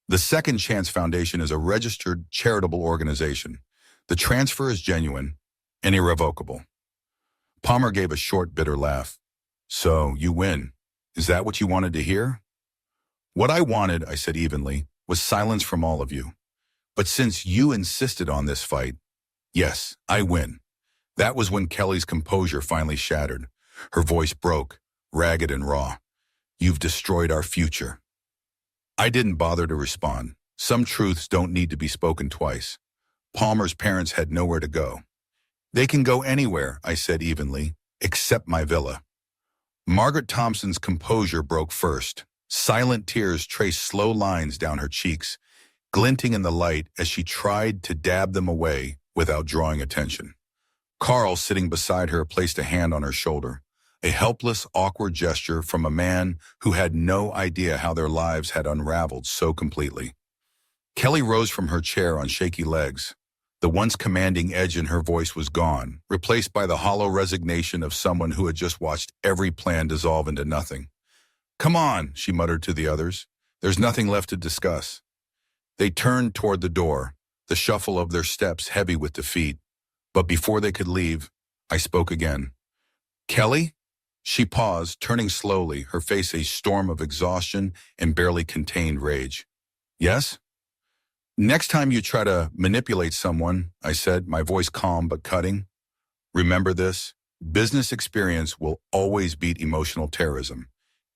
The Second Chance Foundation is a registered charitable organization. The transfer is genuine and irrevocable. Palmer gave a short, bitter laugh. So, you win. Is that what you wanted to hear? What I wanted, I said evenly, was silence from all of you. But since you insisted on this fight, yes, I win. That was when Kelly's composure finally shattered. Her voice broke, ragged and raw. You've destroyed our future. I didn't bother to respond. Some truths don't need to be spoken twice. Palmer's parents had nowhere to go. They can go anywhere, I said evenly, except my villa. Margaret Thompson's composure broke first. Silent tears traced slow lines down her cheeks, glinting in the light as she tried to dab them away without drawing attention. Carl, sitting beside her, placed a hand on her shoulder, a helpless, awkward gesture from a man who had no idea how their lives had unraveled so completely. Kelly rose from her chair on shaky legs. The once commanding edge in her voice was gone, replaced by the hollow resignation of someone who had just watched every plan dissolve into nothing. Come on, she muttered to the others. There's nothing left to discuss. They turned toward the door, the shuffle of their steps heavy with defeat. But before they could leave, I spoke again. Kelly? She paused, turning slowly, her face a storm of exhaustion and barely contained rage. Yes? Next time you try to manipulate someone, I said, my voice calm but cutting, remember this, business experience will always beat emotional terrorism.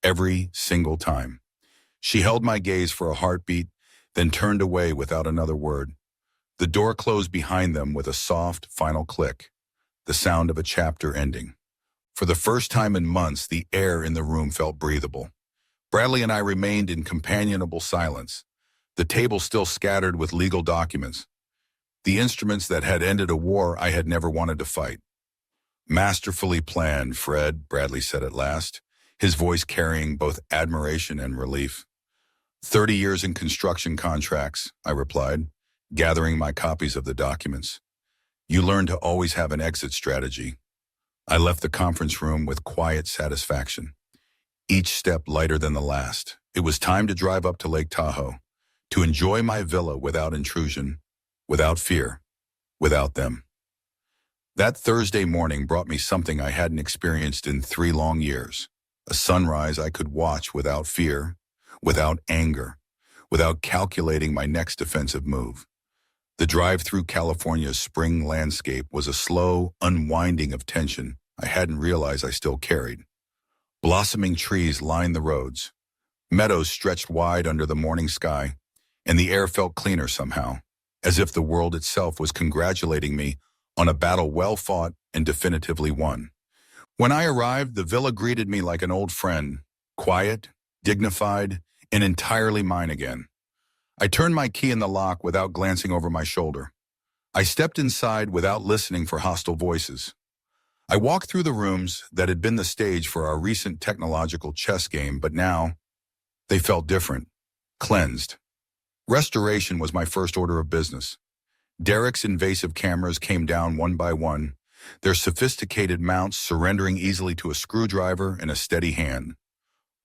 Every single time. She held my gaze for a heartbeat, then turned away without another word. The door closed behind them with a soft, final click, the sound of a chapter ending. For the first time in months, the air in the room felt breathable. Bradley and I remained in companionable silence, the table still scattered with legal documents, the instruments that had ended a war I had never wanted to fight. Masterfully planned, Fred, Bradley said at last, his voice carrying both admiration and relief. 30 years in construction contracts, I replied, gathering my copies of the documents. You learn to always have an exit strategy. I left the conference room with quiet satisfaction. each step lighter than the last. It was time to drive up to Lake Tahoe, to enjoy my villa without intrusion, without fear, without them. That Thursday morning brought me something I hadn't experienced in 3 long years. A sunrise I could watch without fear, without anger, without calculating my next defensive move. The drive through California's spring landscape was a slow unwinding of tension I hadn't realized I still carried. Blossoming trees lined the roads. Meadows stretched wide under the morning sky, and the air felt cleaner somehow, as if the world itself was congratulating me on a battle well fought and definitively won. When I arrived, the villa greeted me like an old friend, quiet, dignified, and entirely mine again. I turned my key in the lock without glancing over my shoulder. I stepped inside without listening for hostile voices. I walked through the rooms that had been the stage for our recent technological chess game, but now they felt different, cleansed. Restoration was my first order of business. Derek's invasive cameras came down one by one, their sophisticated mounts surrendering easily to a screwdriver and a steady hand.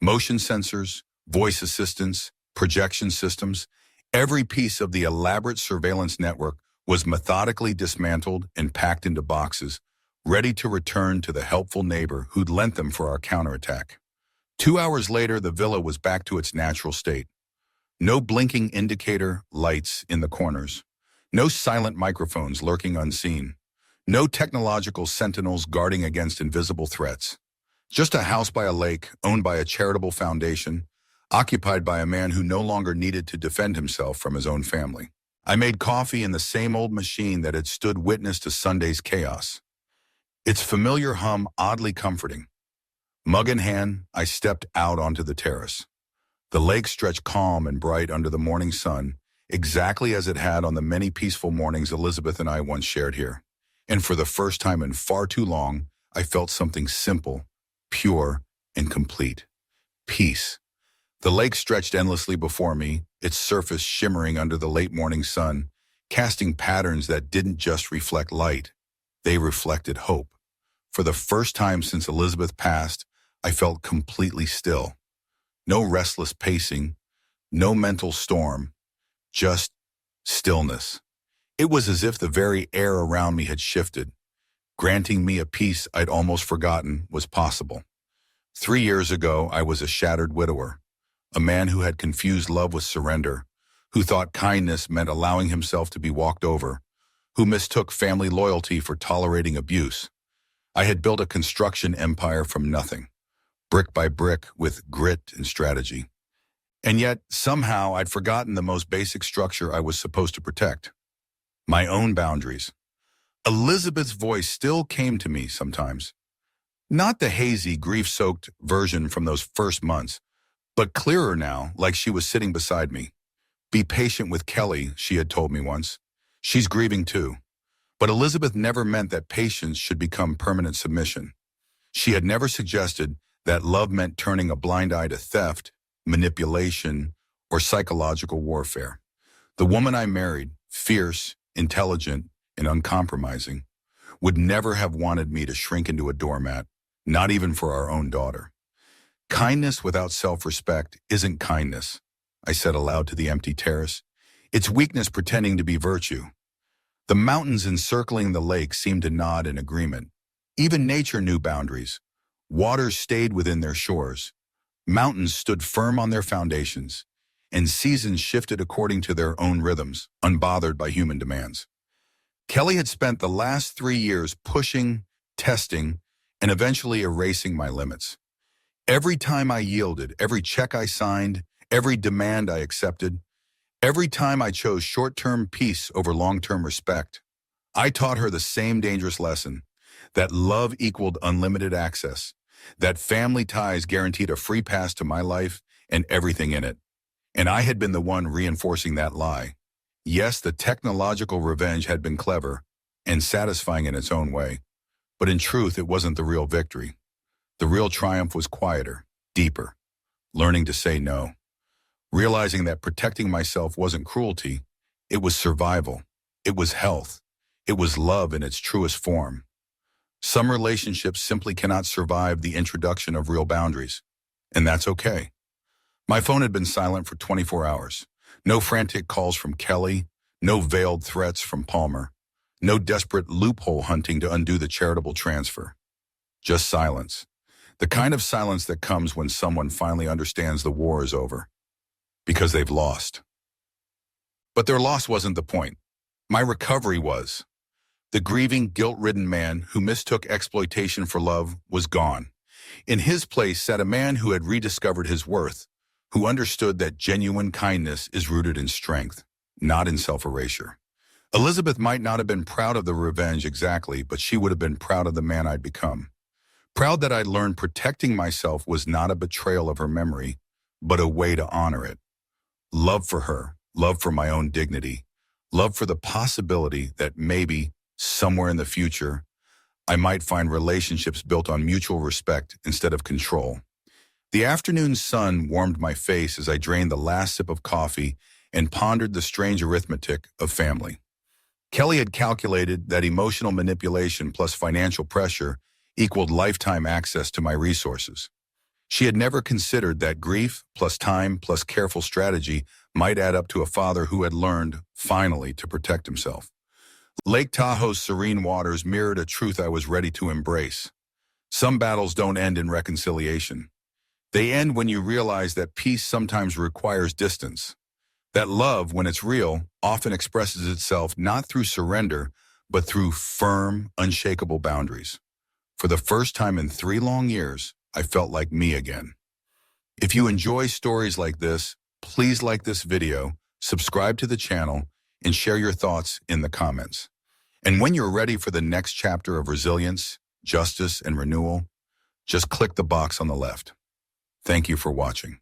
Motion sensors, voice assistants, projection systems, every piece of the elaborate surveillance network was methodically dismantled and packed into boxes, ready to return to the helpful neighbor who'd lent them for our counterattack. 2 hours later, the villa was back to its natural state. No blinking indicator lights in the corners. No silent microphones lurking unseen. No technological sentinels guarding against invisible threats. Just a house by a lake, owned by a charitable foundation, occupied by a man who no longer needed to defend himself from his own family. I made coffee in the same old machine that had stood witness to Sunday's chaos. Its familiar hum oddly comforting. Mug in hand, I stepped out onto the terrace. The lake stretched calm and bright under the morning sun, exactly as it had on the many peaceful mornings Elizabeth and I once shared here. And for the first time in far too long, I felt something simple, pure, and complete. Peace. The lake stretched endlessly before me, its surface shimmering under the late morning sun, casting patterns that didn't just reflect light. They reflected hope. For the first time since Elizabeth passed, I felt completely still. No restless pacing, no mental storm, just stillness. It was as if the very air around me had shifted, granting me a peace I'd almost forgotten was possible. 3 years ago, I was a shattered widower, a man who had confused love with surrender, who thought kindness meant allowing himself to be walked over, who mistook family loyalty for tolerating abuse. I had built a construction empire from nothing, brick by brick with grit and strategy. And yet, somehow, I'd forgotten the most basic structure I was supposed to protect. My own boundaries. Elizabeth's voice still came to me sometimes. Not the hazy, grief-soaked version from those first months, but clearer now, like she was sitting beside me. Be patient with Kelly, she had told me once. She's grieving too. But Elizabeth never meant that patience should become permanent submission. She had never suggested that love meant turning a blind eye to theft, manipulation, or psychological warfare. The woman I married, fierce, intelligent, and uncompromising, would never have wanted me to shrink into a doormat, not even for our own daughter. Kindness without self-respect isn't kindness, I said aloud to the empty terrace. It's weakness pretending to be virtue. The mountains encircling the lake seemed to nod in agreement. Even nature knew boundaries. Waters stayed within their shores. Mountains stood firm on their foundations, and seasons shifted according to their own rhythms, unbothered by human demands. Kelly had spent the last 3 years pushing, testing, and eventually erasing my limits. Every time I yielded, every check I signed, every demand I accepted, every time I chose short-term peace over long-term respect, I taught her the same dangerous lesson, that love equaled unlimited access, that family ties guaranteed a free pass to my life and everything in it. And I had been the one reinforcing that lie. Yes, the technological revenge had been clever and satisfying in its own way, but in truth, it wasn't the real victory. The real triumph was quieter, deeper, learning to say no, realizing that protecting myself wasn't cruelty, it was survival, it was health, it was love in its truest form. Some relationships simply cannot survive the introduction of real boundaries, And that's okay. My phone had been silent for 24 hours. No frantic calls from Kelly, no veiled threats from Palmer, no desperate loophole hunting to undo the charitable transfer. Just silence. The kind of silence that comes when someone finally understands the war is over. Because they've lost. But their loss wasn't the point. My recovery was. The grieving, guilt-ridden man who mistook exploitation for love was gone. In his place sat a man who had rediscovered his worth, who understood that genuine kindness is rooted in strength, not in self-erasure. Elizabeth might not have been proud of the revenge exactly, but she would have been proud of the man I'd become. Proud that I'd learned protecting myself was not a betrayal of her memory, but a way to honor it. Love for her, love for my own dignity, love for the possibility that maybe, somewhere in the future, I might find relationships built on mutual respect instead of control. The afternoon sun warmed my face as I drained the last sip of coffee and pondered the strange arithmetic of family. Kelly had calculated that emotional manipulation plus financial pressure equaled lifetime access to my resources. She had never considered that grief plus time plus careful strategy might add up to a father who had learned, finally, to protect himself. Lake Tahoe's serene waters mirrored a truth I was ready to embrace. Some battles don't end in reconciliation. They end when you realize that peace sometimes requires distance. That love, when it's real, often expresses itself not through surrender, but through firm, unshakable boundaries. For the first time in 3 long years, I felt like me again. If you enjoy stories like this, please like this video, subscribe to the channel, and share your thoughts in the comments. And when you're ready for the next chapter of resilience, justice, and renewal, just click the box on the left. Thank you for watching.